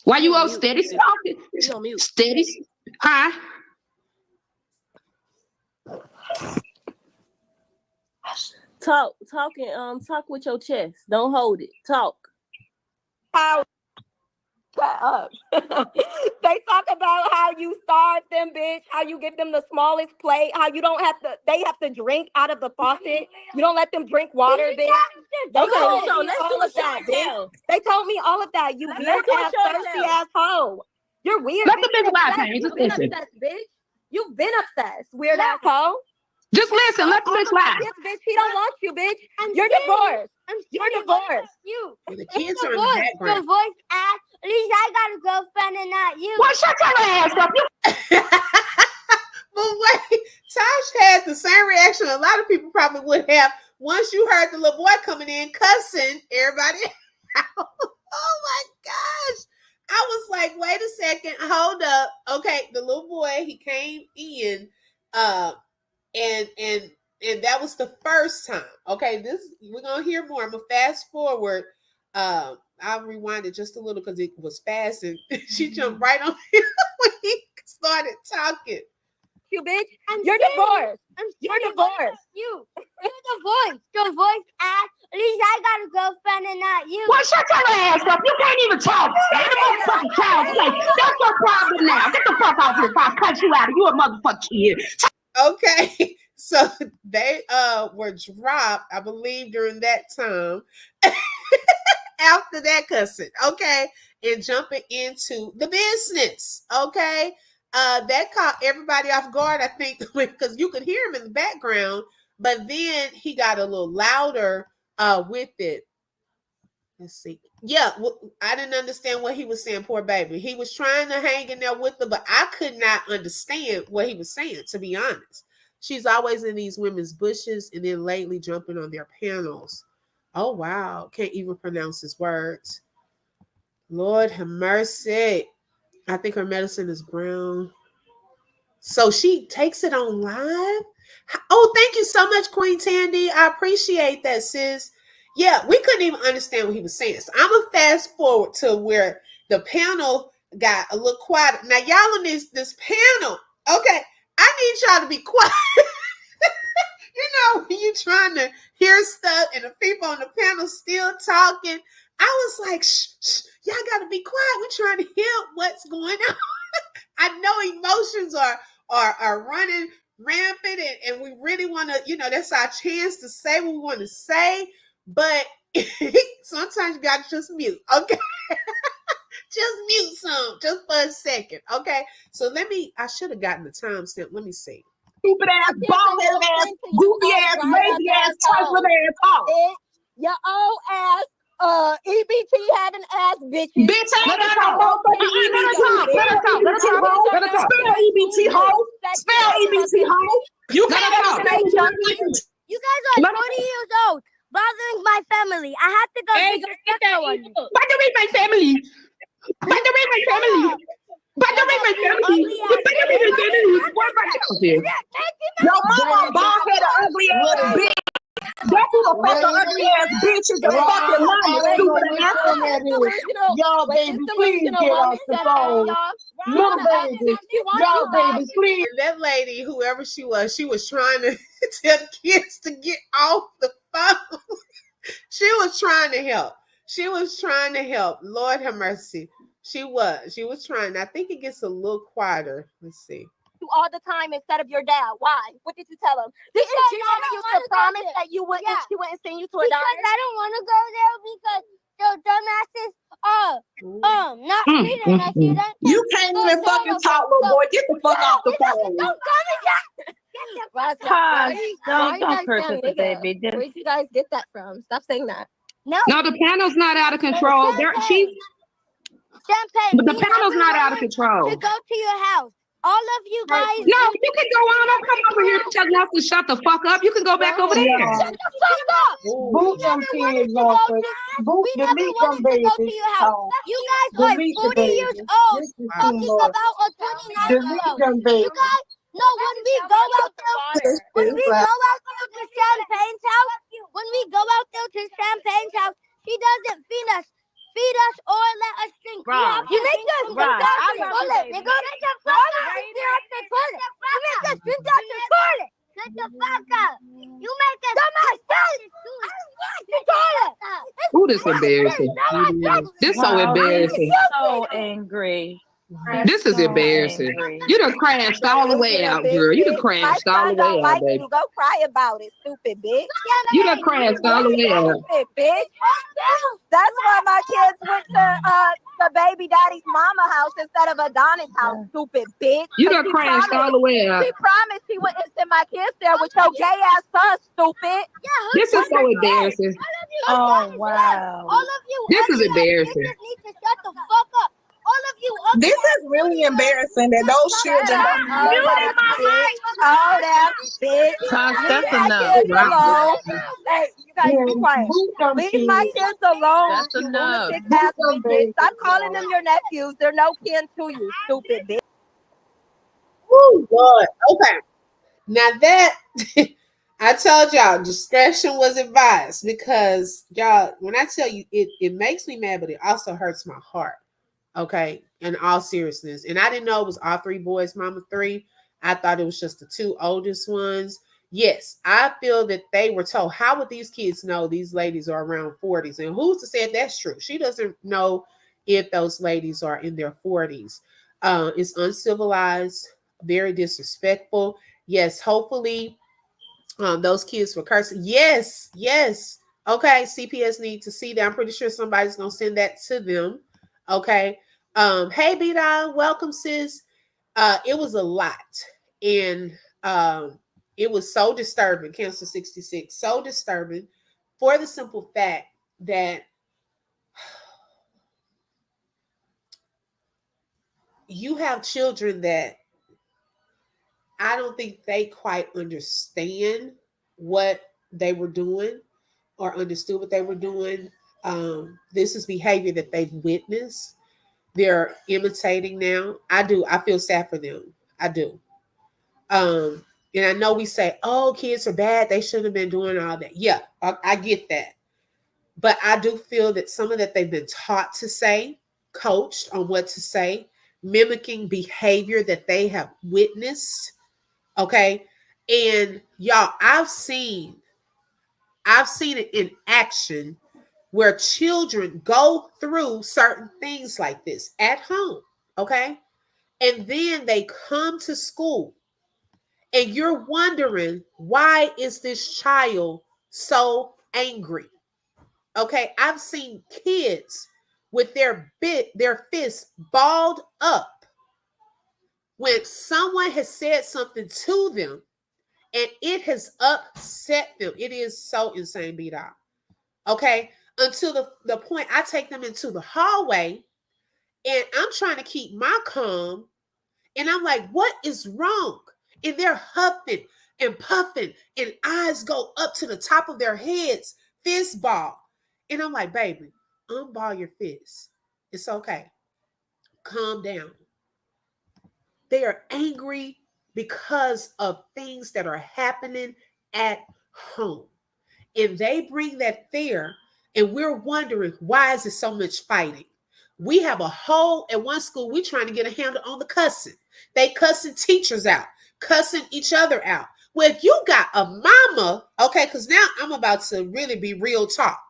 Why you all steady talking? You on mute. Steady. Huh? Talk with your chest. Don't hold it. Talk. Shut up. They talk about how you starve them, bitch, how you give them the smallest plate, how you don't have to, they have to drink out of the faucet. You don't let them drink water, bitch. They Okay, told so me let's all do a of that, short bitch. tale. They told me all of that. You Let's weird do a ass, short thirsty tale. ass hoe. You're weird. Let bitch. the bitch lie, Obsessed. Pain. Just You've been listen. obsessed, bitch. You've been obsessed, weird ass hoe. Just listen. Let the All bitch of my lie. kids, bitch, he don't want you, bitch. You're divorced. You're divorced. You. The It's kids the are in the voice. background. The voice ass. At least I got a girlfriend and not you. Well, shut your ass up. But wait, Tosh had the same reaction a lot of people probably would have once you heard the little boy coming in cussing everybody out. Oh my gosh. I was like, wait a second, hold up. Okay, the little boy, he came in, and that was the first time. Okay, this we're gonna hear more. I'm gonna fast forward. I'll rewind it just a little because it was fast, and she jumped right on him when he started talking. You, bitch. You're divorced. You're divorced. You. You're the voice. The voice ass. At least I got a girlfriend and not you. Well, shut your ass up. You can't even talk. Stay in the motherfucking child place. That's your problem now. Get the fuck off here if I cut you out. You a motherfucking kid. Okay, so they were dropped, I believe, during that time. After that cussing, okay, and jumping into the business, okay. That caught everybody off guard, I think, because you could hear him in the background, but then he got a little louder with it. Let's see. Yeah, I didn't understand what he was saying. Poor baby. He was trying to hang in there with her, but I could not understand what he was saying, to be honest. She's always in these women's bushes and then lately jumping on their panels. Oh, wow. Can't even pronounce his words. Lord have mercy. I think her medicine is brown. So she takes it on live. Oh, thank you so much, Queen Tandy. I appreciate that, sis. Yeah, we couldn't even understand what he was saying. So I'm gonna fast forward to where the panel got a little quiet. Now, y'all on this panel, okay, I need y'all to be quiet. You know, when you're trying to hear stuff and the people on the panel still talking, I was like, shh, shh, y'all gotta be quiet. We're trying to hear what's going on. I know emotions are running rampant, and we really want to, that's our chance to say what we want to say, but sometimes you got to just mute, okay? Just mute some, just for a second, okay? So I should have gotten the timestamp. Let me see. Stupid ass, bald ass, goofy ass, lazy ass, trifling ass, all. Your old ass. EBT having ass bitches. Bitch, I ain't got no motherfucking Let her talk. Let her talk. Let her talk. Let her talk. Spell EBT hoe. Spell EBT hoe. You can't talk. You guys are 20 years old, bothering my family. I have to go get the second one. By the way, my family. By the way, my family. By the way, my family. By the way, my family. What about you? Your mama bald-headed, ugly ass bitch. That who the fuck ugly ass bitch is your fucking mama, stupid ass. Y'all baby, please get off the phone. Little baby, y'all baby, please. That lady, whoever she was trying to tell the kids to get off the phone. She was trying to help. She was trying to help. Lord have mercy. She was trying. I think it gets a little quieter. Let's see. All the time instead of your dad. Why? What did you tell him? Didn't you used to promise that you wouldn't? Yeah. She wouldn't send you to a doctor. Because I don't want to go there because those dumbasses not treating us. You can't even fucking talk, little boy. Get the fuck off the phone. Don't come and Don't curse at the baby. Where did you guys get that from? Stop saying that. No, the panel's not out of control. Champagne. But the panel's not out of control. To go to your house. All of you guys. No, you can go on. Don't come over here to tell us to shut the fuck up. You can go back over there. Shut the fuck up. Boot them kids off it. Boot, delete them babies. You guys are 40 years old talking about a 29-year-old. Delete them babies. You guys know when we go out there, to Champagne's house, he doesn't feed us or let us drink. Right. You make us drink Right. out the toilet. They go to the fuck out the toilet. You make us drink out the toilet. Shut the fuck up. You make us the toilet. Ooh, this embarrassing. This so embarrassing. So angry. This is embarrassing. You done crashed all the way out, girl. You done crashed all the way out, baby. Go cry about it, stupid bitch. You done crashed all the way out. Stupid bitch. That's why my kids went to the baby daddy's mama house instead of Adonis' house, stupid bitch. You done crashed all the way out. She promised she wouldn't send my kids there with your gay ass son, stupid. This is so embarrassing. Oh, wow. All of you. This is embarrassing. You need to shut the fuck up. All of you. This is really embarrassing that those children don't Oh, that bitch. That's Leave enough. my kids alone. Hey, you guys be quiet. Boot them Leave my kids. kids alone. That's you enough. lunatic ass bitch. Stop calling them your nephews. They're no kin to you, stupid bitch. Oh, Lord. Okay. Now that I told y'all discretion was advised because y'all, when I tell you it makes me mad, but it also hurts my heart. Okay. In all seriousness. And I didn't know it was all three boys, mama three. I thought it was just the two oldest ones. Yes, I feel that they were told. How would these kids know these ladies are around 40s? And who's to say if that's true? She doesn't know if those ladies are in their 40s. It's uncivilized, very disrespectful. Yes, hopefully those kids were cursing. Yes. Okay, CPS need to see that. I'm pretty sure somebody's going to send that to them. Okay. Hey, B-Don, welcome, sis. It was a lot. And it was so disturbing, Cancer 66, so disturbing for the simple fact that you have children that I don't think they quite understand what they were doing or understood what they were doing. This is behavior that they've witnessed. They're imitating now. I feel sad for them. I do. And I know we say, oh, kids are bad. They shouldn't have been doing all that. Yeah, I get that. But I do feel that some of that they've been taught to say, coached on what to say, mimicking behavior that they have witnessed. Okay. And y'all, I've seen it in action where children go through certain things like this at home. Okay. And then they come to school and you're wondering, why is this child so angry? Okay. I've seen kids with their fists balled up when someone has said something to them and it has upset them. It is so insane, B-Dog. Okay. Until the point I take them into the hallway and I'm trying to keep my calm. And I'm like, what is wrong? And they're huffing and puffing and eyes go up to the top of their heads, fist ball. And I'm like, baby, unball your fist. It's okay. Calm down. They are angry because of things that are happening at home. And they bring that fear, and we're wondering, why is it so much fighting? We have at one school, we're trying to get a handle on the cussing. They cussing teachers out, cussing each other out. Well, if you got a mama, okay, because now I'm about to really be real talk.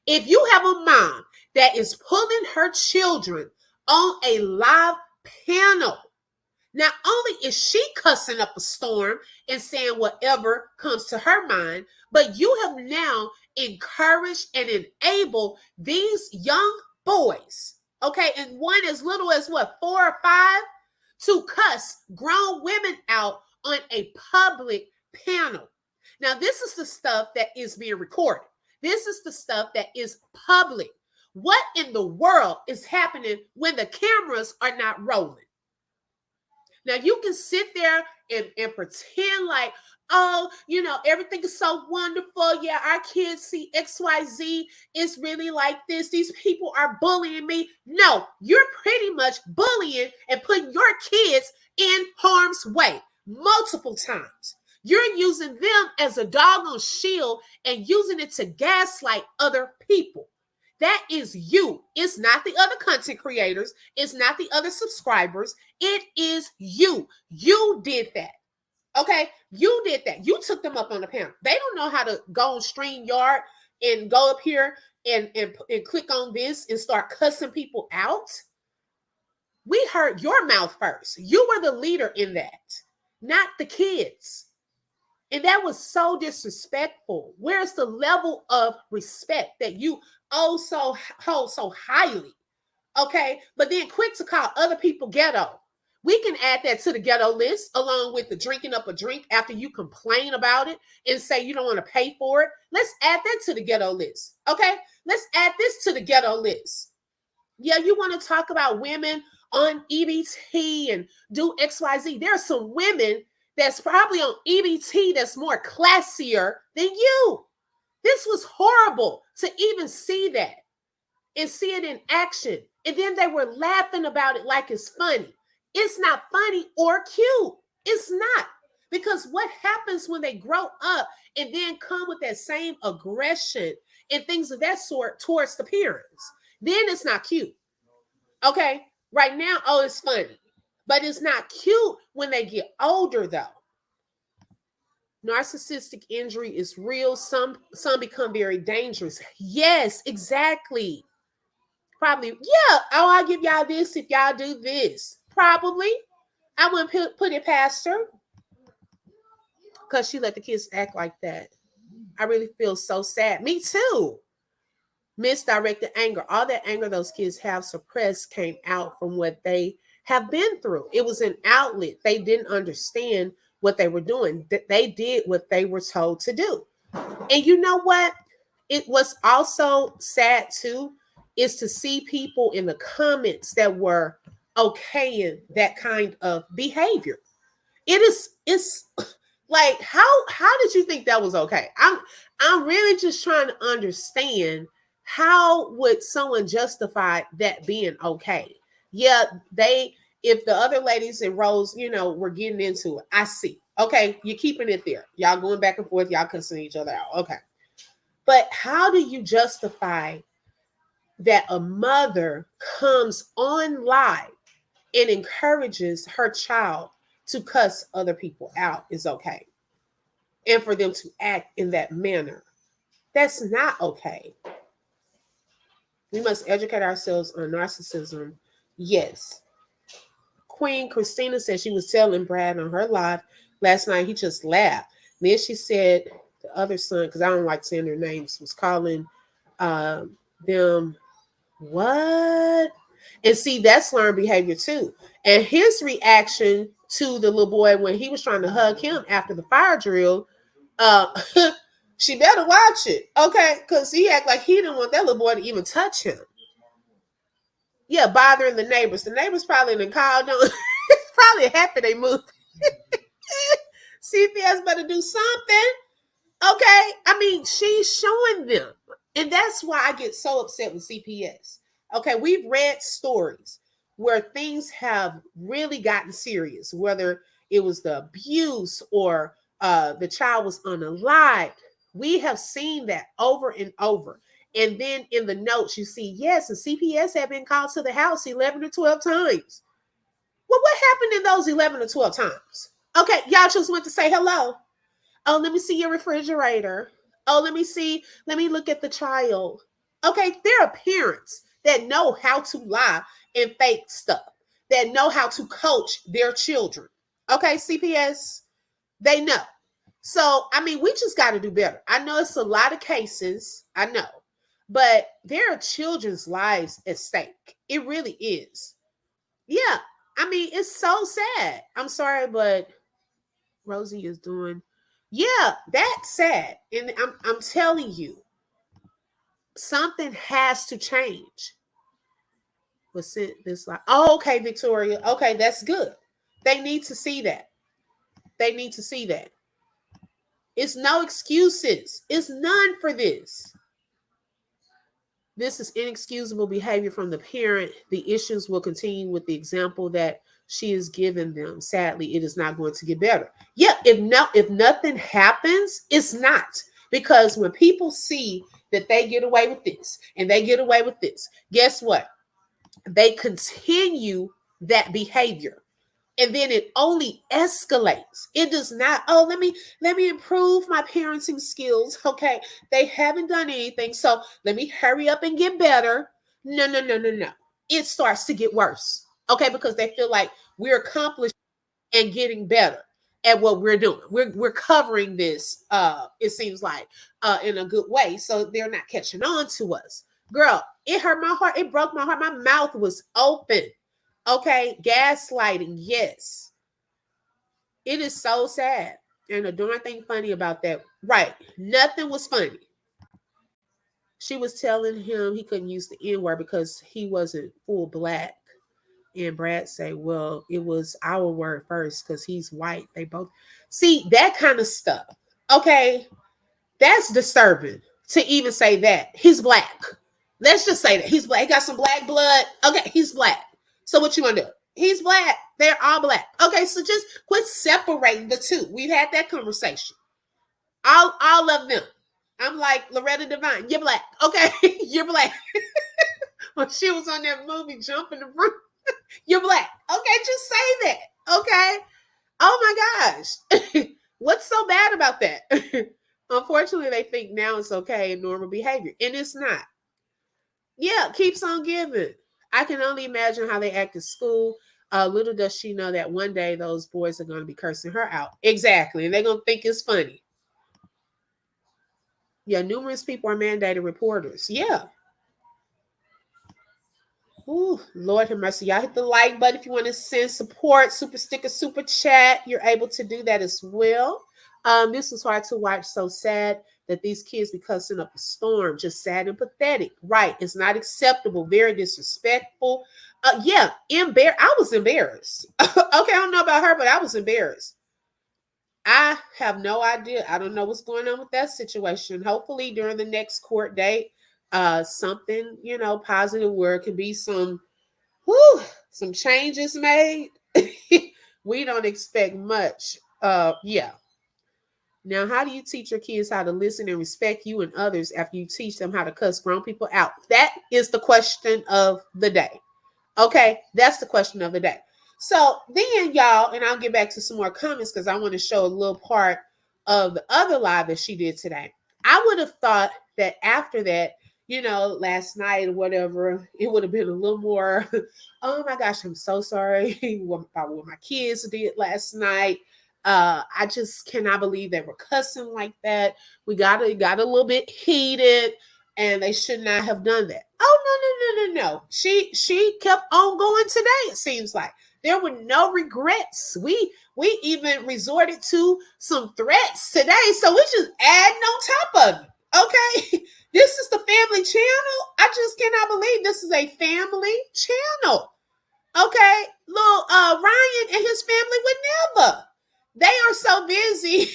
If you have a mom that is pulling her children on a live panel, not only is she cussing up a storm and saying whatever comes to her mind, but you have now encouraged and enabled these young boys, okay, and one as little as 4 or 5, to cuss grown women out on a public panel. Now, this is the stuff that is being recorded. This is the stuff that is public. What in the world is happening when the cameras are not rolling? Now you can sit there and pretend like, oh, everything is so wonderful. Yeah, our kids see XYZ. It's really like this. These people are bullying me. No, you're pretty much bullying and putting your kids in harm's way multiple times. You're using them as a doggone shield and using it to gaslight other people. That is you. It's not the other content creators. It's not the other subscribers. It is you. You did that. Okay? You did that. You took them up on the panel. They don't know how to go on StreamYard and go up here and click on this and start cussing people out. We heard your mouth first. You were the leader in that, not the kids. And that was so disrespectful. Where's the level of respect that you hold so highly? Okay, but then quick to call other people ghetto. We can add that to the ghetto list along with the drinking up a drink after you complain about it and say you don't want to pay for it. Let's add that to the ghetto list. Okay, let's add this to the ghetto list. Yeah, you want to talk about women on EBT and do XYZ. There are some women that's probably on EBT that's more classier than you. This was horrible to even see that and see it in action. And then they were laughing about it like it's funny. It's not funny or cute. It's not. Because what happens when they grow up and then come with that same aggression and things of that sort towards the parents? Then it's not cute. Okay? Right now, oh, it's funny. But it's not cute when they get older, though. Narcissistic injury is real. Some become very dangerous. Yes, exactly. Probably, yeah. Oh, I'll give y'all this if y'all do this. Probably. I wouldn't put it past her because she let the kids act like that. I really feel so sad. Me too. Misdirected anger. All that anger those kids have suppressed came out from what they have been through. It was an outlet. They didn't understand what they were doing. They did what they were told to do. And you know what? It was also sad too, is to see people in the comments that were okaying that kind of behavior. It's like, how did you think that was okay? I'm really just trying to understand, how would someone justify that being okay? Yeah, if the other ladies in rows, were getting into it, I see. Okay, you're keeping it there. Y'all going back and forth, y'all cussing each other out. Okay. But how do you justify that a mother comes on live and encourages her child to cuss other people out is okay? And for them to act in that manner, that's not okay. We must educate ourselves on narcissism. Yes. Queen Christina said she was telling Brad on her live last night. He just laughed. Then she said the other son, because I don't like saying their names, was calling them what? And see, that's learned behavior too. And his reaction to the little boy when he was trying to hug him after the fire drill, she better watch it, okay? Because he act like he didn't want that little boy to even touch him. Yeah, bothering the neighbors. The neighbors probably didn't call them. Probably happy they moved. CPS better do something. Okay? I mean, she's showing them. And that's why I get so upset with CPS. Okay, we've read stories where things have really gotten serious, whether it was the abuse or the child was unalived. We have seen that over and over. And then in the notes, you see, yes, the CPS had been called to the house 11 or 12 times. Well, what happened in those 11 or 12 times? Okay, y'all just went to say hello. Oh, let me see your refrigerator. Oh, let me look at the child. Okay, there are parents that know how to lie and fake stuff, that know how to coach their children. Okay, CPS, they know. So, I mean, we just got to do better. I know it's a lot of cases, I know, but there are children's lives at stake. It really is. Yeah, I mean, it's so sad. I'm sorry, but Rosie is doing, yeah, that's sad. And I'm telling you, Something has to change. But this like, oh, okay, Victoria. Okay, that's good. They need to see that. They need to see that. It's no excuses. It's none for this. This is inexcusable behavior from the parent. The issues will continue with the example that she has given them. Sadly, it is not going to get better. Yeah, if nothing happens, it's not. Because when people see that they get away with this and they get away with this, guess what? They continue that behavior, and then it only escalates. It does not, oh, let me improve my parenting skills. Okay, they haven't done anything, so let me hurry up and get better. No, no, no, no, no. It starts to get worse. Okay, because they feel like we're accomplishing and getting better at what we're doing. We're covering this, it seems like, in a good way, so they're not catching on to us. Girl, it hurt my heart. It broke my heart. My mouth was open. Okay, gaslighting, yes. It is so sad. And the darn thing funny about that, right? Nothing was funny. She was telling him he couldn't use the N-word because he wasn't full black. And Brad say, well, it was our word first because he's white. They both see that kind of stuff. Okay, that's disturbing to even say that. He's black. Let's just say that he's black. He got some black blood. Okay, he's black. So what you want to do? He's black. They're all black. Okay, so just quit separating the two. We've had that conversation. All of them. I'm like Loretta Devine. You're black. Okay, you're black. When she was on that movie, Jumping the Broom, you're black. Okay, just say that. Okay. Oh my gosh. What's so bad about that? Unfortunately, they think now it's okay and normal behavior, and it's not. Yeah, keeps on giving. I can only imagine how they act at school. Little does she know that one day those boys are going to be cursing her out. Exactly. And they're going to think it's funny. Yeah, numerous people are mandated reporters. Yeah. Ooh, Lord have mercy. Y'all hit the like button if you want to send support, super sticker, super chat. You're able to do that as well. This was hard to watch. So sad that these kids be cussing up a storm. Just sad and pathetic. Right. It's not acceptable. Very disrespectful. Yeah, I was embarrassed. Okay, I don't know about her, but I was embarrassed. I have no idea. I don't know what's going on with that situation. Hopefully during the next court date, something, positive where it can be some changes made. We don't expect much. Yeah. Now, how do you teach your kids how to listen and respect you and others after you teach them how to cuss grown people out? That is the question of the day. Okay, that's the question of the day. So then, y'all, and I'll get back to some more comments because I want to show a little part of the other live that she did today. I would have thought that after that, last night or whatever, it would have been a little more, oh my gosh, I'm so sorry about what my kids did last night. I just cannot believe they were cussing like that. We got a little bit heated, and they should not have done that. Oh no. She kept on going today. It seems like there were no regrets. We even resorted to some threats today, so we just adding on top of it. Okay, this is the family channel. I just cannot believe this is a family channel. Okay, little Ryan and his family would never. They are so busy.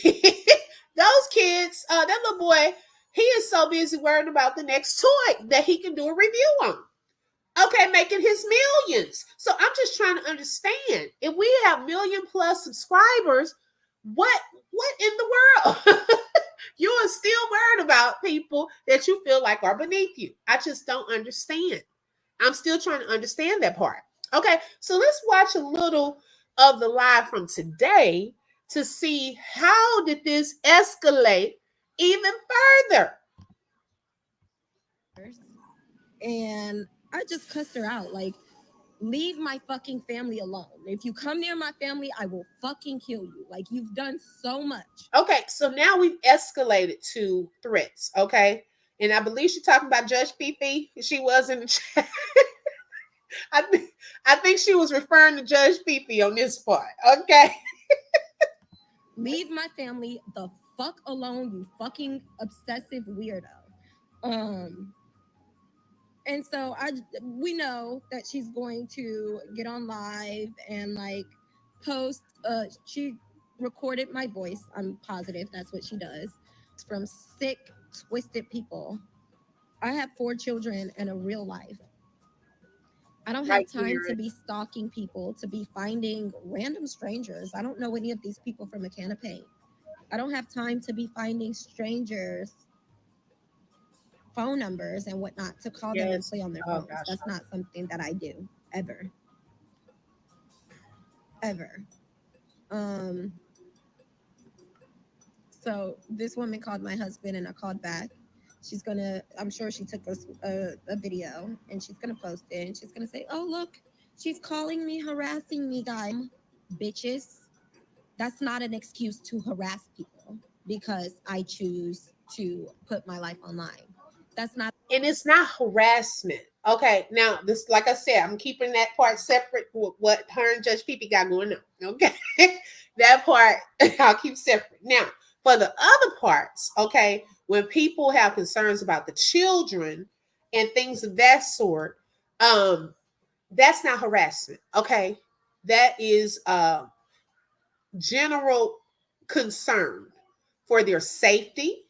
Those kids, that little boy, he is so busy worrying about the next toy that he can do a review on. Okay, making his millions. So I'm just trying to understand. If we have million plus subscribers, what in the world? You are still worried about people that you feel like are beneath you. I just don't understand. I'm still trying to understand that part. Okay, so let's watch a little of the live from today to see how did this escalate even further. And I just cussed her out. Like, leave my fucking family alone. If you come near my family, I will fucking kill you. Like, you've done so much. Okay, so now we've escalated to threats, okay? And I believe she's talking about Judge Fifi. She was in the chat. I think she was referring to Judge Fifi on this part, okay? Leave my family the fuck alone, you fucking obsessive weirdo. And so we know that she's going to get on live and like post. She recorded my voice. I'm positive that's what she does. From sick, twisted people. I have 4 children and a real life. I don't have time to be stalking people, to be finding random strangers. I don't know any of these people from a can of paint. I don't have time to be finding strangers' phone numbers and whatnot to call them and play on their phones. That's not something that I do ever. Ever. So this woman called my husband and I called back. She's gonna, I'm sure she took a video and she's gonna post it and she's gonna say, oh, look, she's calling me, harassing me, guys. Bitches, that's not an excuse to harass people because I choose to put my life online. That's not. And it's not harassment. Okay, now this, like I said, I'm keeping that part separate with what her and Judge Pippi got going on. Okay, that part I'll keep separate. Now, for the other parts, okay, when people have concerns about the children and things of that sort, that's not harassment. Okay, that is general concern for their safety,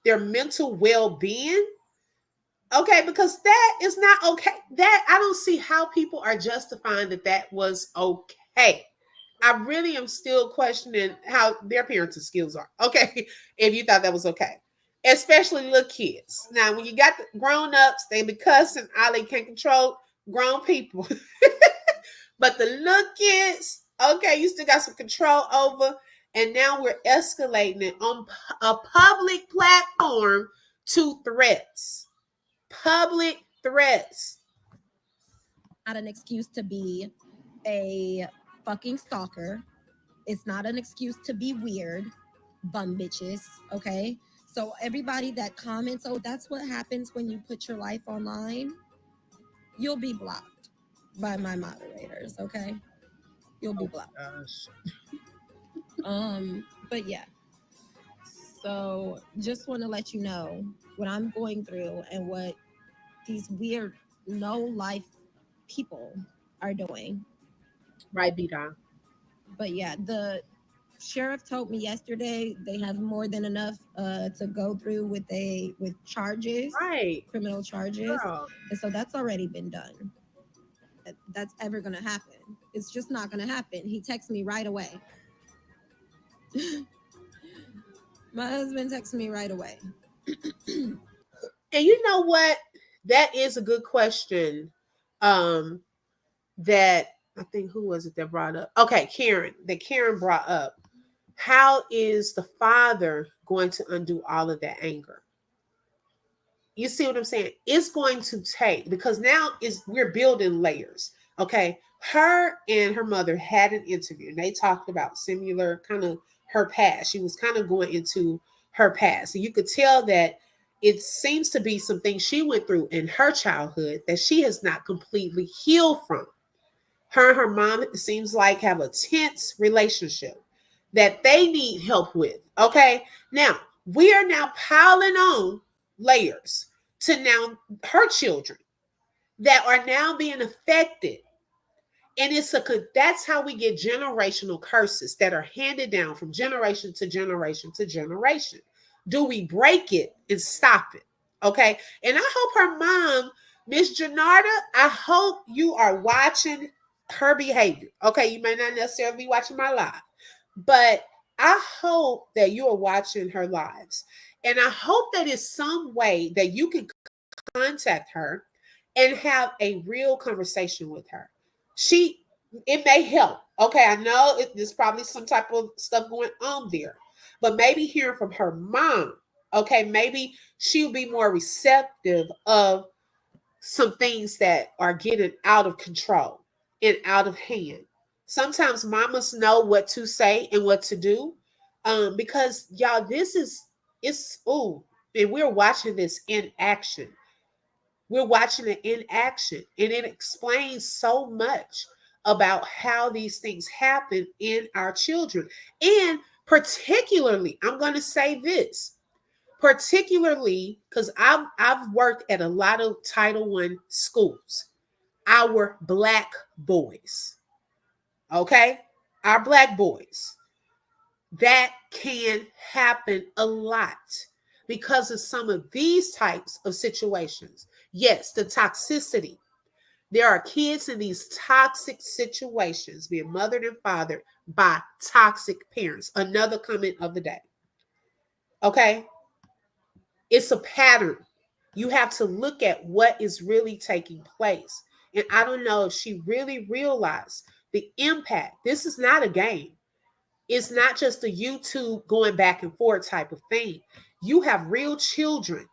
their mental well-being. Okay, because that is not okay. That I don't see how people are justifying that was okay. I really am still questioning how their parenting skills are. Okay, if you thought that was okay, especially little kids. Now, when you got the grown-ups, they be cussing, all they can control grown people. But the little kids, okay, you still got some control over. And now we're escalating it on a public platform to threats. Public threats. Not an excuse to be a fucking stalker. It's not an excuse to be weird, bum bitches, okay? So everybody that comments, oh, that's what happens when you put your life online, you'll be blocked by my moderators, okay? You'll be blocked. But yeah. So just want to let you know what I'm going through and what these weird no life people are doing. Right, B-Dom. But yeah, the sheriff told me yesterday they have more than enough to go through with charges, right, criminal charges. Girl. And so that's already been done. That's ever gonna happen. It's just not gonna happen. He texted me right away. My husband texted me right away. And you know what? That is a good question. That I think, who was it that brought up? Okay, Karen. That Karen brought up. How is the father going to undo all of that anger? You see what I'm saying? It's going to take, because now we're building layers. Okay. Her and her mother had an interview and they talked about similar kind of her past. She was kind of going into her past. And you could tell that it seems to be some things she went through in her childhood that she has not completely healed from. Her and her mom, it seems like, have a tense relationship that they need help with. Okay. Now, we are now piling on layers to now her children that are now being affected. And that's how we get generational curses that are handed down from generation to generation to generation. Do we break it and stop it? Okay. And I hope her mom, Miss Janarda, I hope you are watching her behavior. Okay. You may not necessarily be watching my live, but I hope that you are watching her lives. And I hope that is some way that you can contact her and have a real conversation with her. It may help. Okay, I know there's probably some type of stuff going on there, but maybe hearing from her mom, okay, maybe she'll be more receptive of some things that are getting out of control and out of hand. Sometimes mamas know what to say and what to do, because y'all, and we're watching this in action. We're watching it in action, and it explains so much about how these things happen in our children. And particularly, I'm going to say this, particularly because I've worked at a lot of Title I schools. Our Black boys, okay, our Black boys, that can happen a lot because of some of these types of situations. Yes, the toxicity. There are kids in these toxic situations being mothered and fathered by toxic parents. Another comment of the day. Okay? It's a pattern. You have to look at what is really taking place. And I don't know if she really realized the impact. This is not a game. It's not just a YouTube going back and forth type of thing. You have real children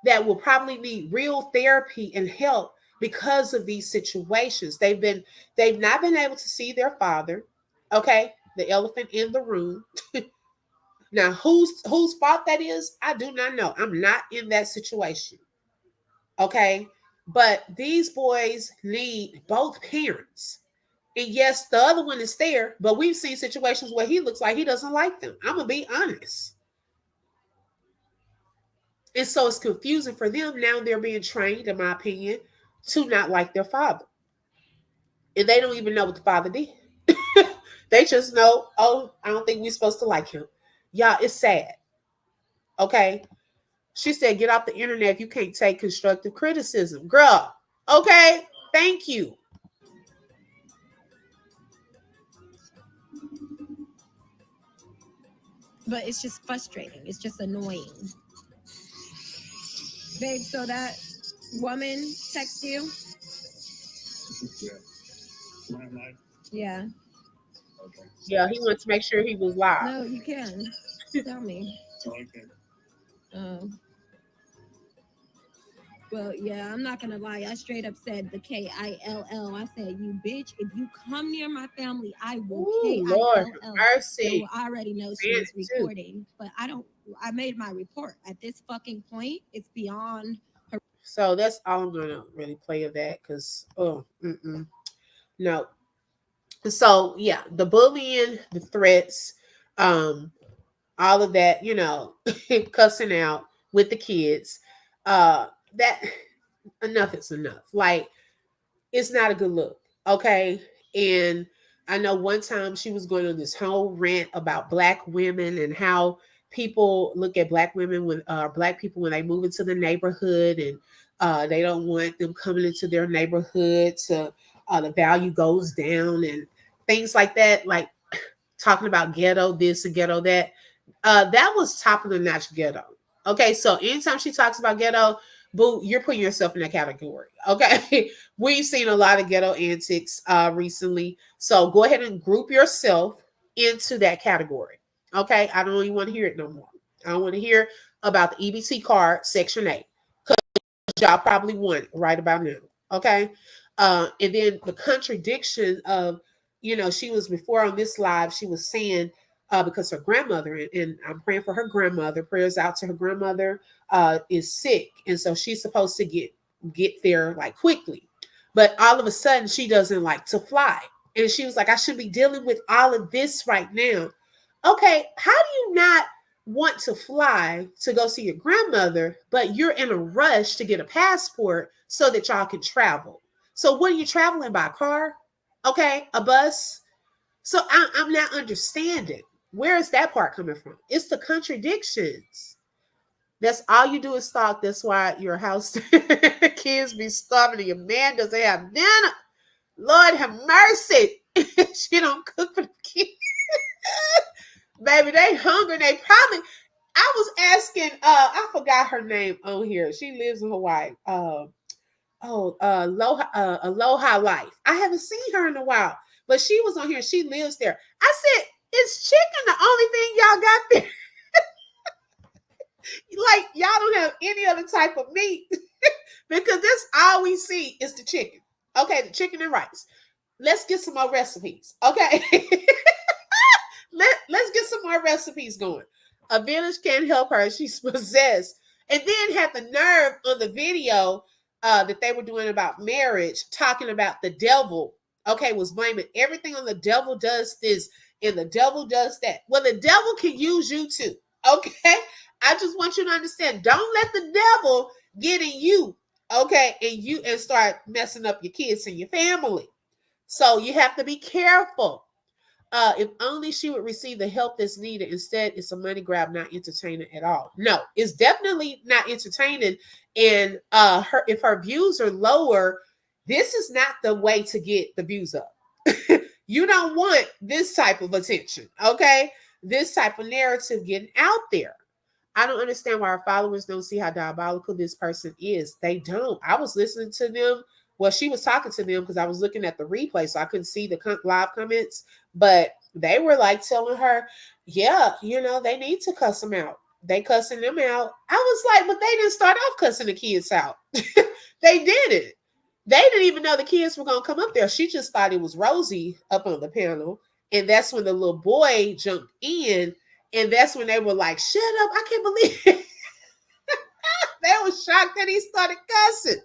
that will probably need real therapy and help because of these situations. They've not been able to see their father. Okay, the elephant in the room. Now, whose fault that is, I do not know. I'm not in that situation. Okay, but these boys need both parents. And yes, the other one is there, but we've seen situations where he looks like he doesn't like them. I'm gonna be honest. And so it's confusing for them. Now they're being trained, in my opinion, to not like their father. And they don't even know what the father did. They just know, oh, I don't think we're supposed to like him. Y'all, it's sad. Okay. She said, get off the internet if you can't take constructive criticism. Girl, okay, thank you. But it's just frustrating. It's just annoying. Babe, so that woman text you? Yeah. Okay. Yeah, he wanted to make sure he was live. No, you can. Tell me. Well, yeah, I'm not gonna lie. I straight up said the KILL. I said, you bitch, if you come near my family, I will KILL. Lord mercy. So I already know she was recording, but I made my report. At this fucking point, it's beyond her. So that's all I'm gonna really play of that because no. So yeah, the bullying, the threats, all of that, cussing out with the kids, that enough is enough. Like, it's not a good look. Okay. And I know one time she was going on this whole rant about Black women and how people look at Black women when Black people when they move into the neighborhood, and they don't want them coming into their neighborhood, so the value goes down and things like that. Like talking about ghetto this and ghetto that. That was top of the notch ghetto. Okay, so anytime she talks about ghetto, boo, you're putting yourself in that category. Okay, we've seen a lot of ghetto antics recently, so go ahead and group yourself into that category. Okay, I don't even want to hear it no more. I don't want to hear about the EBT card Section 8 because y'all probably won right about now. Okay, and then the contradiction of, she was before on this live, she was saying because her grandmother, and I'm praying for her grandmother, prayers out to her grandmother, is sick. And so she's supposed to get there like quickly. But all of a sudden she doesn't like to fly. And she was like, I should be dealing with all of this right now. Okay, how do you not want to fly to go see your grandmother, but you're in a rush to get a passport so that y'all can travel? So what are you traveling by? Car? Okay, a bus? So I'm not understanding. Where is that part coming from? It's the contradictions. That's all you do is talk. That's why your house kids be starving and your man doesn't have dinner. Lord have mercy. She don't cook for the kids. Baby, they hungry. They probably, I was asking, I forgot her name on here. She lives in Hawaii. Aloha Life. I haven't seen her in a while, but she was on here. She lives there. I said, is chicken the only thing y'all got there? Like, y'all don't have any other type of meat because that's all we see is the chicken. Okay, the chicken and rice. Let's get some more recipes. Okay. Let's get some more recipes going. A village can't help her. She's possessed. And then had the nerve on the video that they were doing about marriage, talking about the devil. Okay, was blaming everything on the devil does this and the devil does that. Well, the devil can use you too. Okay, I just want you to understand. Don't let the devil get in you, okay, and start messing up your kids and your family. So you have to be careful. If only she would receive the help that's needed. Instead, it's a money grab, not entertaining at all. No, it's definitely not entertaining. And if her views are lower, this is not the way to get the views up. You don't want this type of attention, okay? This type of narrative getting out there. I don't understand why our followers don't see how diabolical this person is. They don't. I was listening to them. Well, she was talking to them because I was looking at the replay, so I couldn't see the live comments. But they were like telling her, yeah, they need to cuss them out. They cussing them out. I was like, but they didn't start off cussing the kids out. They didn't. They didn't even know the kids were going to come up there. She just thought it was Rosie up on the panel. And that's when the little boy jumped in. And that's when they were like, shut up. I can't believe it. They were shocked that he started cussing.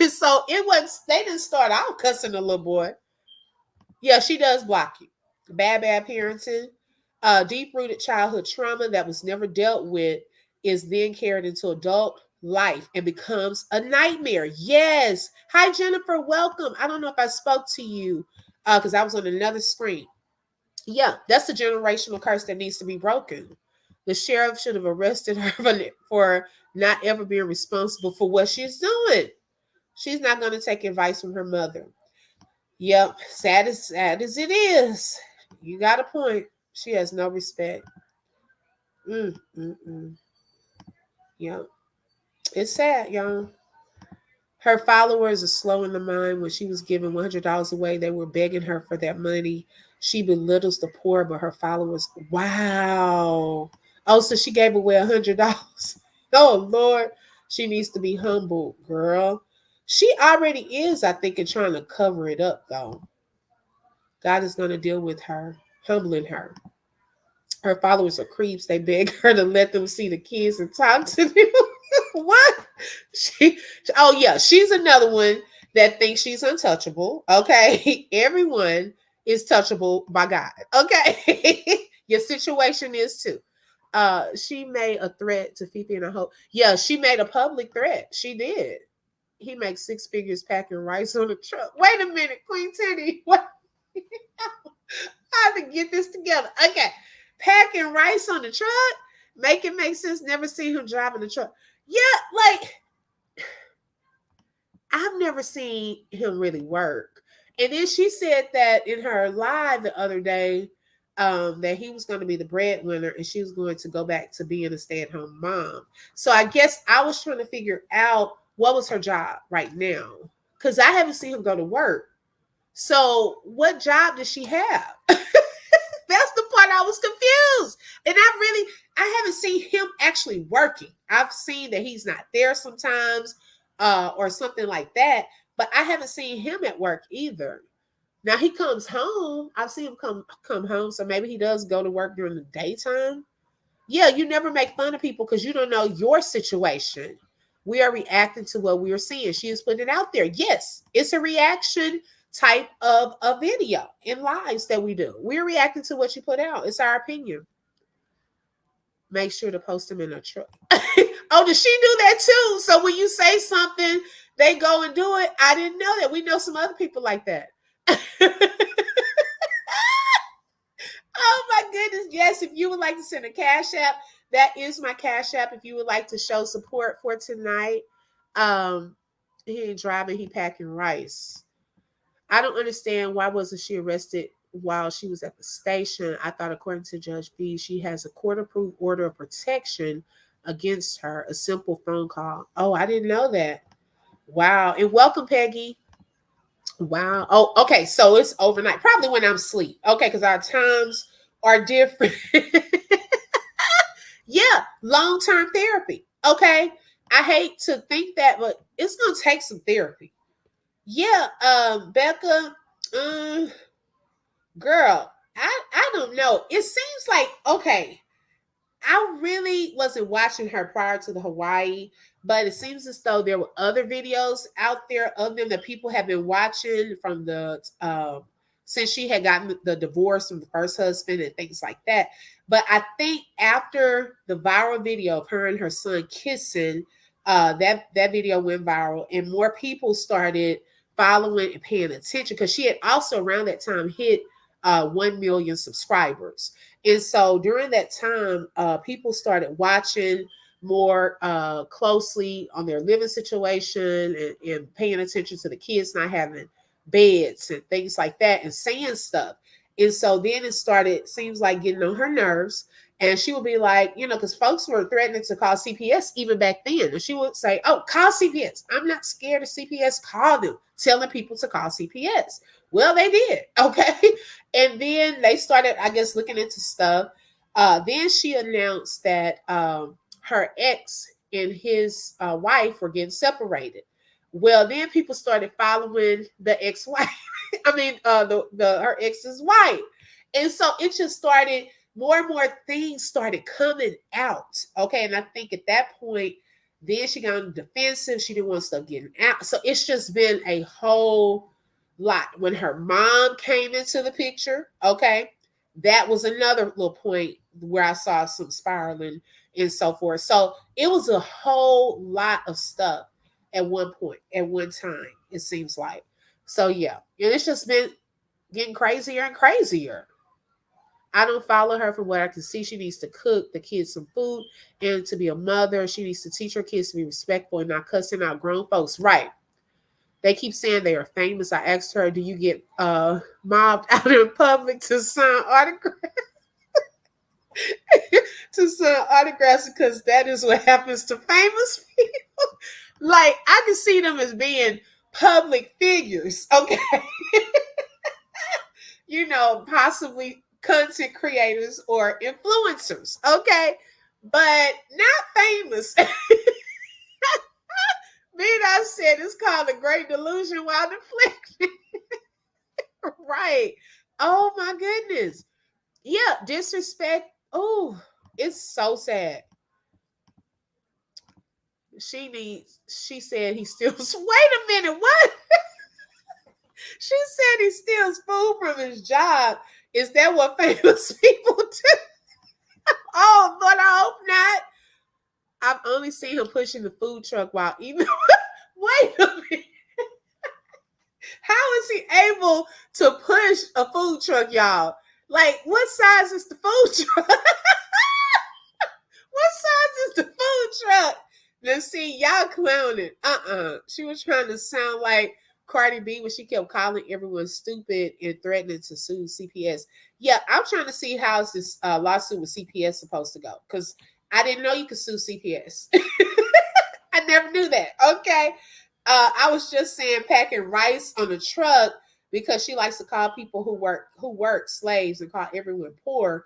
So they didn't start out cussing the little boy. Yeah, she does block you. Bad parenting. Deep-rooted childhood trauma that was never dealt with is then carried into adult life and becomes a nightmare. Yes. Hi, Jennifer. Welcome. I don't know if I spoke to you because I was on another screen. Yeah, that's a generational curse that needs to be broken. The sheriff should have arrested her for not ever being responsible for what she's doing. She's not going to take advice from her mother. Yep, sad as it is. You got a point. She has no respect. Yep. It's sad, y'all. Her followers are slow in the mind. When she was giving $100 away, they were begging her for that money. She belittles the poor, but her followers, wow. Oh, so she gave away $100. Oh, Lord. She needs to be humble, girl. She already is, I think, and trying to cover it up, though. God is going to deal with her, humbling her. Her followers are creeps. They beg her to let them see the kids and talk to them. What? She's another one that thinks she's untouchable. Okay. Everyone is touchable by God. Okay. Your situation is too. She made a threat to Fifi and I hope. Yeah, she made a public threat. She did. He makes 6 figures packing rice on the truck. Wait a minute, Queen Teddy. What? I have to get this together. Okay. Packing rice on the truck. Make it make sense. Never seen him driving the truck. Yeah, like I've never seen him really work. And then she said that in her live the other day, that he was going to be the breadwinner and she was going to go back to being a stay-at-home mom. So I guess I was trying to figure out what was her job right now, because I haven't seen him go to work. So what job does she have? That's the part I was confused. And I haven't seen him actually working. I've seen that he's not there sometimes or something like that, but I haven't seen him at work either. Now he comes home. I've seen him come home, so maybe he does go to work during the daytime. Yeah, you never make fun of people because you don't know your situation. We are reacting to what we are seeing. She is putting it out there. Yes, it's a reaction type of a video in lives that we do. We're reacting to what you put out. It's our opinion. Make sure to post them in a truck. Oh, does she do that too? So when you say something, they go and do it. I didn't know that. We know some other people like that. Oh my goodness. Yes, if you would like to send a cash app, that is my cash app. If you would like to show support for tonight. He ain't driving, he packing rice. I don't understand why wasn't she arrested while she was at the station. I thought according to Judge B, she has a court-approved order of protection against her, a simple phone call. Oh, I didn't know that. Wow. And welcome, Peggy. Wow. Oh, okay. So it's overnight. Probably when I'm asleep. Okay, because our times are different. Yeah, long-term therapy. Okay. I hate to think that, but it's gonna take some therapy. Yeah, Becca, girl, I don't know. It seems like, okay, I really wasn't watching her prior to the Hawaii, but it seems as though there were other videos out there of them that people have been watching from the since she had gotten the divorce from the first husband and things like that. But I think after the viral video of her and her son kissing, that video went viral, and more people started following and paying attention because she had also around that time hit 1 million subscribers. And so during that time, people started watching more closely on their living situation and paying attention to the kids not having beds and things like that and saying stuff. And so then it started, seems like, getting on her nerves. And she would be like, because folks were threatening to call CPS even back then. And she would say, oh, call CPS. I'm not scared of CPS. Call them, telling people to call CPS. Well, they did. Okay. And then they started, I guess, looking into stuff. Then she announced that her ex and his wife were getting separated. Well, then people started following the ex-wife. I mean, her ex's wife. And so it just started, more and more things started coming out. Okay. And I think at that point, then she got on the defensive. She didn't want stuff getting out. So it's just been a whole lot. When her mom came into the picture, okay, that was another little point where I saw some spiraling and so forth. So it was a whole lot of stuff at one point, at one time, it seems like. So yeah, and it's just been getting crazier and crazier. I don't follow her. From what I can see, she needs to cook the kids some food, and to be a mother, she needs to teach her kids to be respectful and not cussing out grown folks. Right. They keep saying they are famous. I asked her, do you get mobbed out in public to sign autographs? To sign autographs, because that is what happens to famous people. Like, I can see them as being public figures, okay? Possibly content creators or influencers, okay? But not famous. Then I said it's called a great delusion while deflecting. Right. Oh my goodness. Yeah, disrespect. Oh, it's so sad. She said he steals. Wait a minute, what? She said he steals food from his job. Is that what famous people do? Oh, Lord, I hope not. I've only seen him pushing the food truck while eating. Wait a minute. How is he able to push a food truck, y'all? Like, what size is the food truck? What size is the food truck? Let's see, y'all clowning. She was trying to sound like Cardi B when she kept calling everyone stupid and threatening to sue CPS. Yeah, I'm trying to see how's this lawsuit with CPS supposed to go, because I didn't know you could sue CPS. I never knew that. Okay. I was just saying packing rice on a truck because she likes to call people who work slaves and call everyone poor.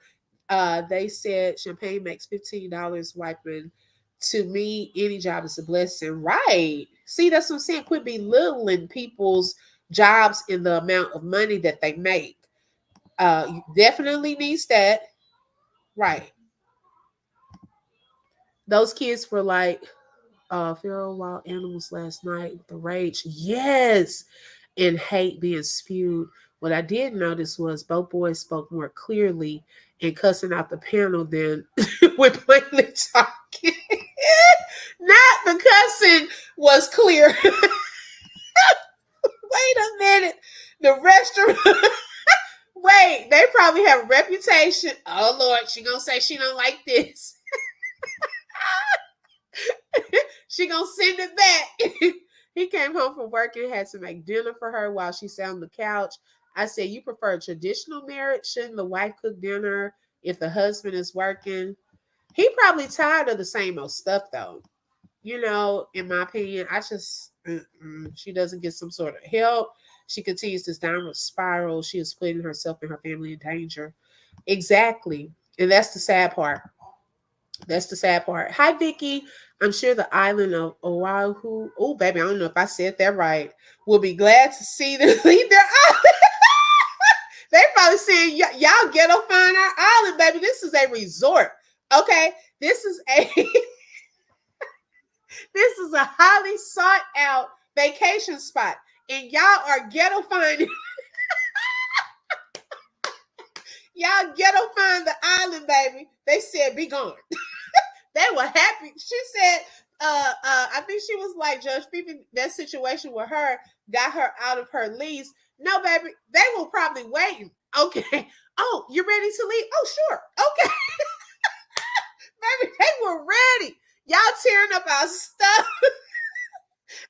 They said champagne makes $15 wiping. To me, any job is a blessing. Right. See, that's what I'm saying. Quit belittling people's jobs and the amount of money that they make. Definitely needs that. Right. Those kids were like feral wild animals last night with the rage. Yes. And hate being spewed. What I did notice was both boys spoke more clearly and cussing out the panel than when plainly talking. Not the cussing was clear. Wait a minute. The restaurant. Wait, they probably have a reputation. Oh Lord, she gonna say she don't like this. She gonna send it back. He came home from work and had to make dinner for her while she sat on the couch. I said, you prefer a traditional marriage? Shouldn't the wife cook dinner if the husband is working? He probably tired of the same old stuff though. In my opinion, she doesn't get some sort of help. She continues this downward spiral. She is putting herself and her family in danger. Exactly. And that's the sad part. That's the sad part. Hi, Vicky. I'm sure the island of Oahu, oh, baby, I don't know if I said that right, will be glad to see them leave their island. They probably saying, y'all ghetto find our island, baby. This is a resort. Okay? This is a highly sought out vacation spot. And y'all are ghetto finding. Y'all ghetto find the island, baby. They said, be gone. They were happy. She said, I think she was like, Judge Fifi, that situation with her got her out of her lease. No, baby, they were probably waiting. Okay. Oh, you ready to leave? Oh, sure. Okay. Baby, they were ready. Y'all tearing up our stuff.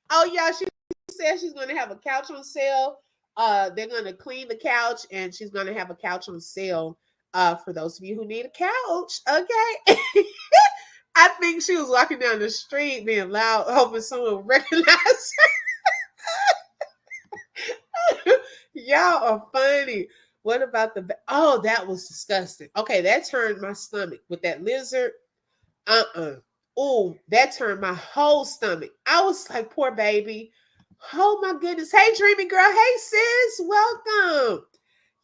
Oh, yeah, she said she's going to have a couch on sale. They're going to clean the couch, and she's going to have a couch on sale for those of you who need a couch. Okay. I think she was walking down the street being loud, hoping someone would recognize her. Y'all are funny. What about oh, that was disgusting. Okay, that turned my stomach with that lizard. Oh, that turned my whole stomach. I was like, poor baby. Oh my goodness. Hey, dreamy girl. Hey, sis. Welcome.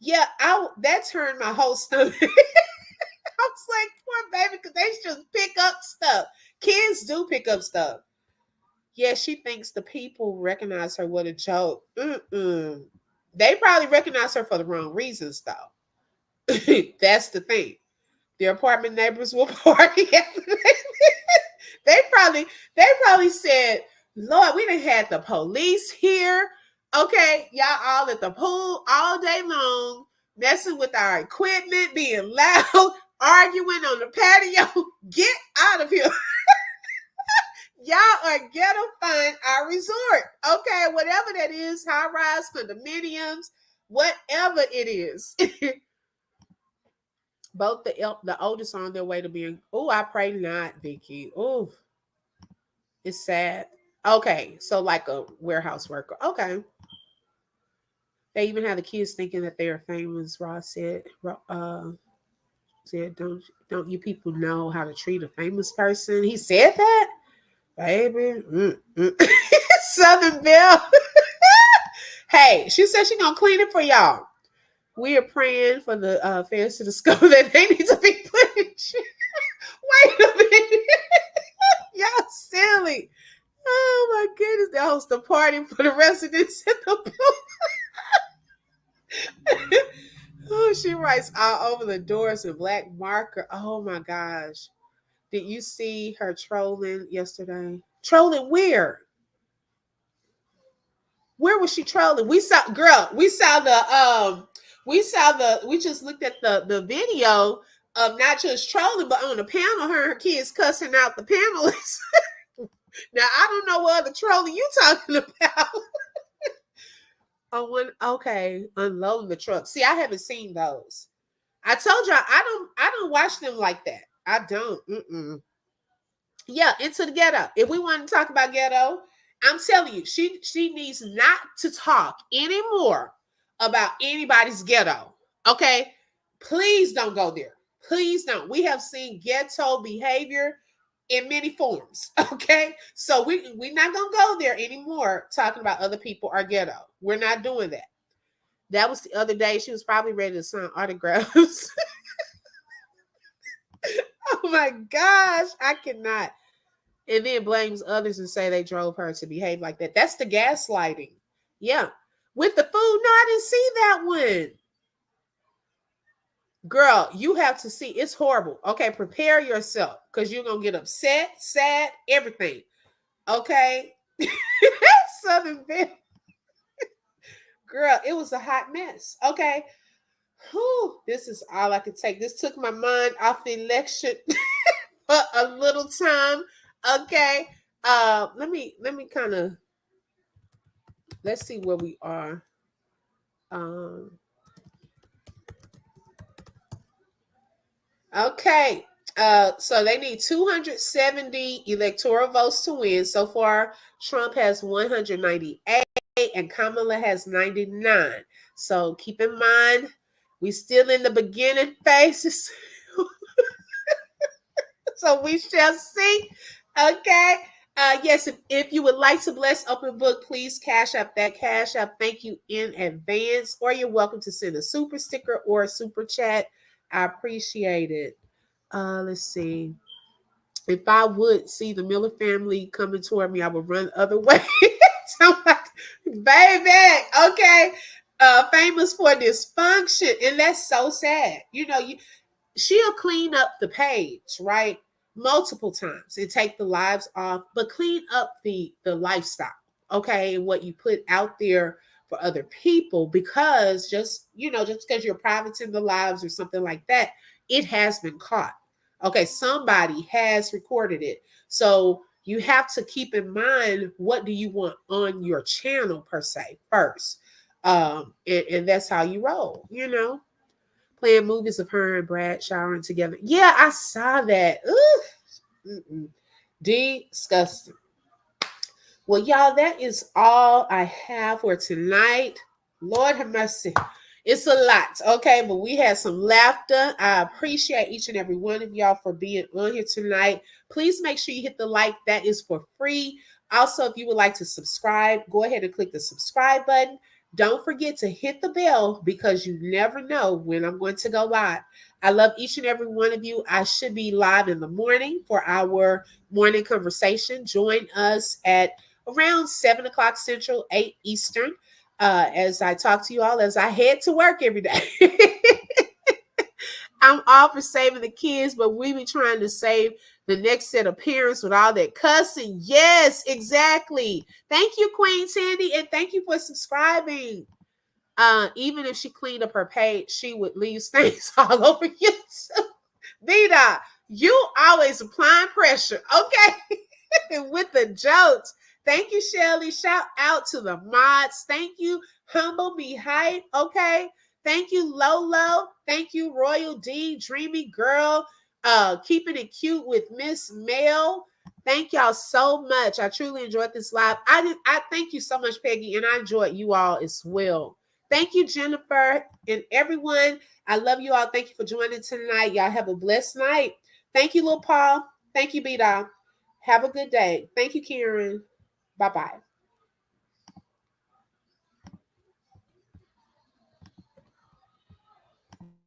Yeah, that turned my whole stomach. I was like, poor baby, because they just pick up stuff. Kids do pick up stuff. Yeah, she thinks the people recognize her. What a joke. They probably recognize her for the wrong reasons, though. That's the thing. The apartment neighbors will party after they probably said, Lord, we done had the police here. Okay, y'all all at the pool all day long, messing with our equipment, being loud, arguing on the patio. Get out of here. Y'all are ghetto-fine our resort. Okay, whatever that is, high-rise condominiums, whatever it is. Both the oldest are on their way to being. Oh, I pray not, Vicky. Oh, it's sad. Okay, so like a warehouse worker. Okay. They even have the kids thinking that they are famous. Ross said, don't you people know how to treat a famous person? He said that, baby. Southern Belle. Hey, she said she's gonna clean it for y'all. We are praying for the fans to discover that they need to be put in check. Wait a minute. Y'all silly. Oh my goodness. They host a party for the residents in the pool. Oh, she writes all over the doors in black marker. Oh my gosh. Did you see her trolling yesterday? Trolling where? Where was she trolling? We just looked at the video of not just trolling, but on the panel, her and her kids cussing out the panelists. Now I don't know what other trolling you talking about. Okay, unloading the truck. See, I haven't seen those. I told y'all I don't watch them like that. I don't. Yeah, into the ghetto. If we want to talk about ghetto, I'm telling you, she needs not to talk anymore about anybody's ghetto. Okay? Please don't go there. Please don't. We have seen ghetto behavior in many forms. Okay? So we're not gonna go there anymore talking about other people are ghetto. We're not doing that. That was the other day. She was probably ready to sign autographs. Oh my gosh, I cannot. And then blames others and say they drove her to behave like that. That's the gaslighting. Yeah. With the food, no, I didn't see that one. Girl, you have to see. It's horrible. Okay, prepare yourself because you're going to get upset, sad, everything. Okay? Southern Belle. Girl, it was a hot mess. Okay? Whew, this is all I could take. This took my mind off the election for a little time. Okay. Let me kind of let's see where we are. Okay. So they need 270 electoral votes to win. So far, Trump has 198 and Kamala has 99. So keep in mind, we still in the beginning phases. So we shall see. Okay. Yes, if you would like to bless Open Book, please cash up that cash up. Thank you in advance, or you're welcome to send a super sticker or a super chat. I appreciate it. Let's see. If I would see the Miller family coming toward me, I would run the other way. So, baby, okay. famous for dysfunction, and that's so sad. She'll clean up the page, right? Multiple times and take the lives off, but clean up the lifestyle, okay, and what you put out there for other people, because just because you're private in the lives or something like that, it has been caught. Okay, somebody has recorded it. So you have to keep in mind, what do you want on your channel per se first. And that's how you roll. Playing movies of her and Brad showering together. Yeah, I saw that. Ooh, disgusting. Well, y'all, that is all I have for tonight. Lord have mercy. It's a lot, okay? But we had some laughter. I appreciate each and every one of y'all for being on here tonight. Please make sure you hit the like. That is for free. Also, if you would like to subscribe, go ahead and click the subscribe button. Don't forget to hit the bell, because you never know when I'm going to go live. I love each and every one of you. I should be live in the morning for our morning conversation. Join us at around 7 o'clock Central, 8 Eastern, as I talk to you all as I head to work every day. I'm all for saving the kids, but we be trying to save the next set of parents with all that cussing. Yes, exactly. Thank you, Queen Sandy, and thank you for subscribing. Even if she cleaned up her page, she would leave stains all over YouTube. Vida, you always applying pressure, okay? With the jokes. Thank you, Shelly. Shout out to the mods. Thank you, Humble Me Hype. Okay. Thank you, Lolo. Thank you, Royal D, Dreamy Girl. Keeping it cute with Miss Mel. Thank y'all so much. I truly enjoyed this live. I thank you so much, Peggy, and I enjoyed you all as well. Thank you, Jennifer, and everyone. I love you all. Thank you for joining tonight. Y'all have a blessed night. Thank you, Lil Paul. Thank you, B-Dog. Have a good day. Thank you, Karen. Bye-bye.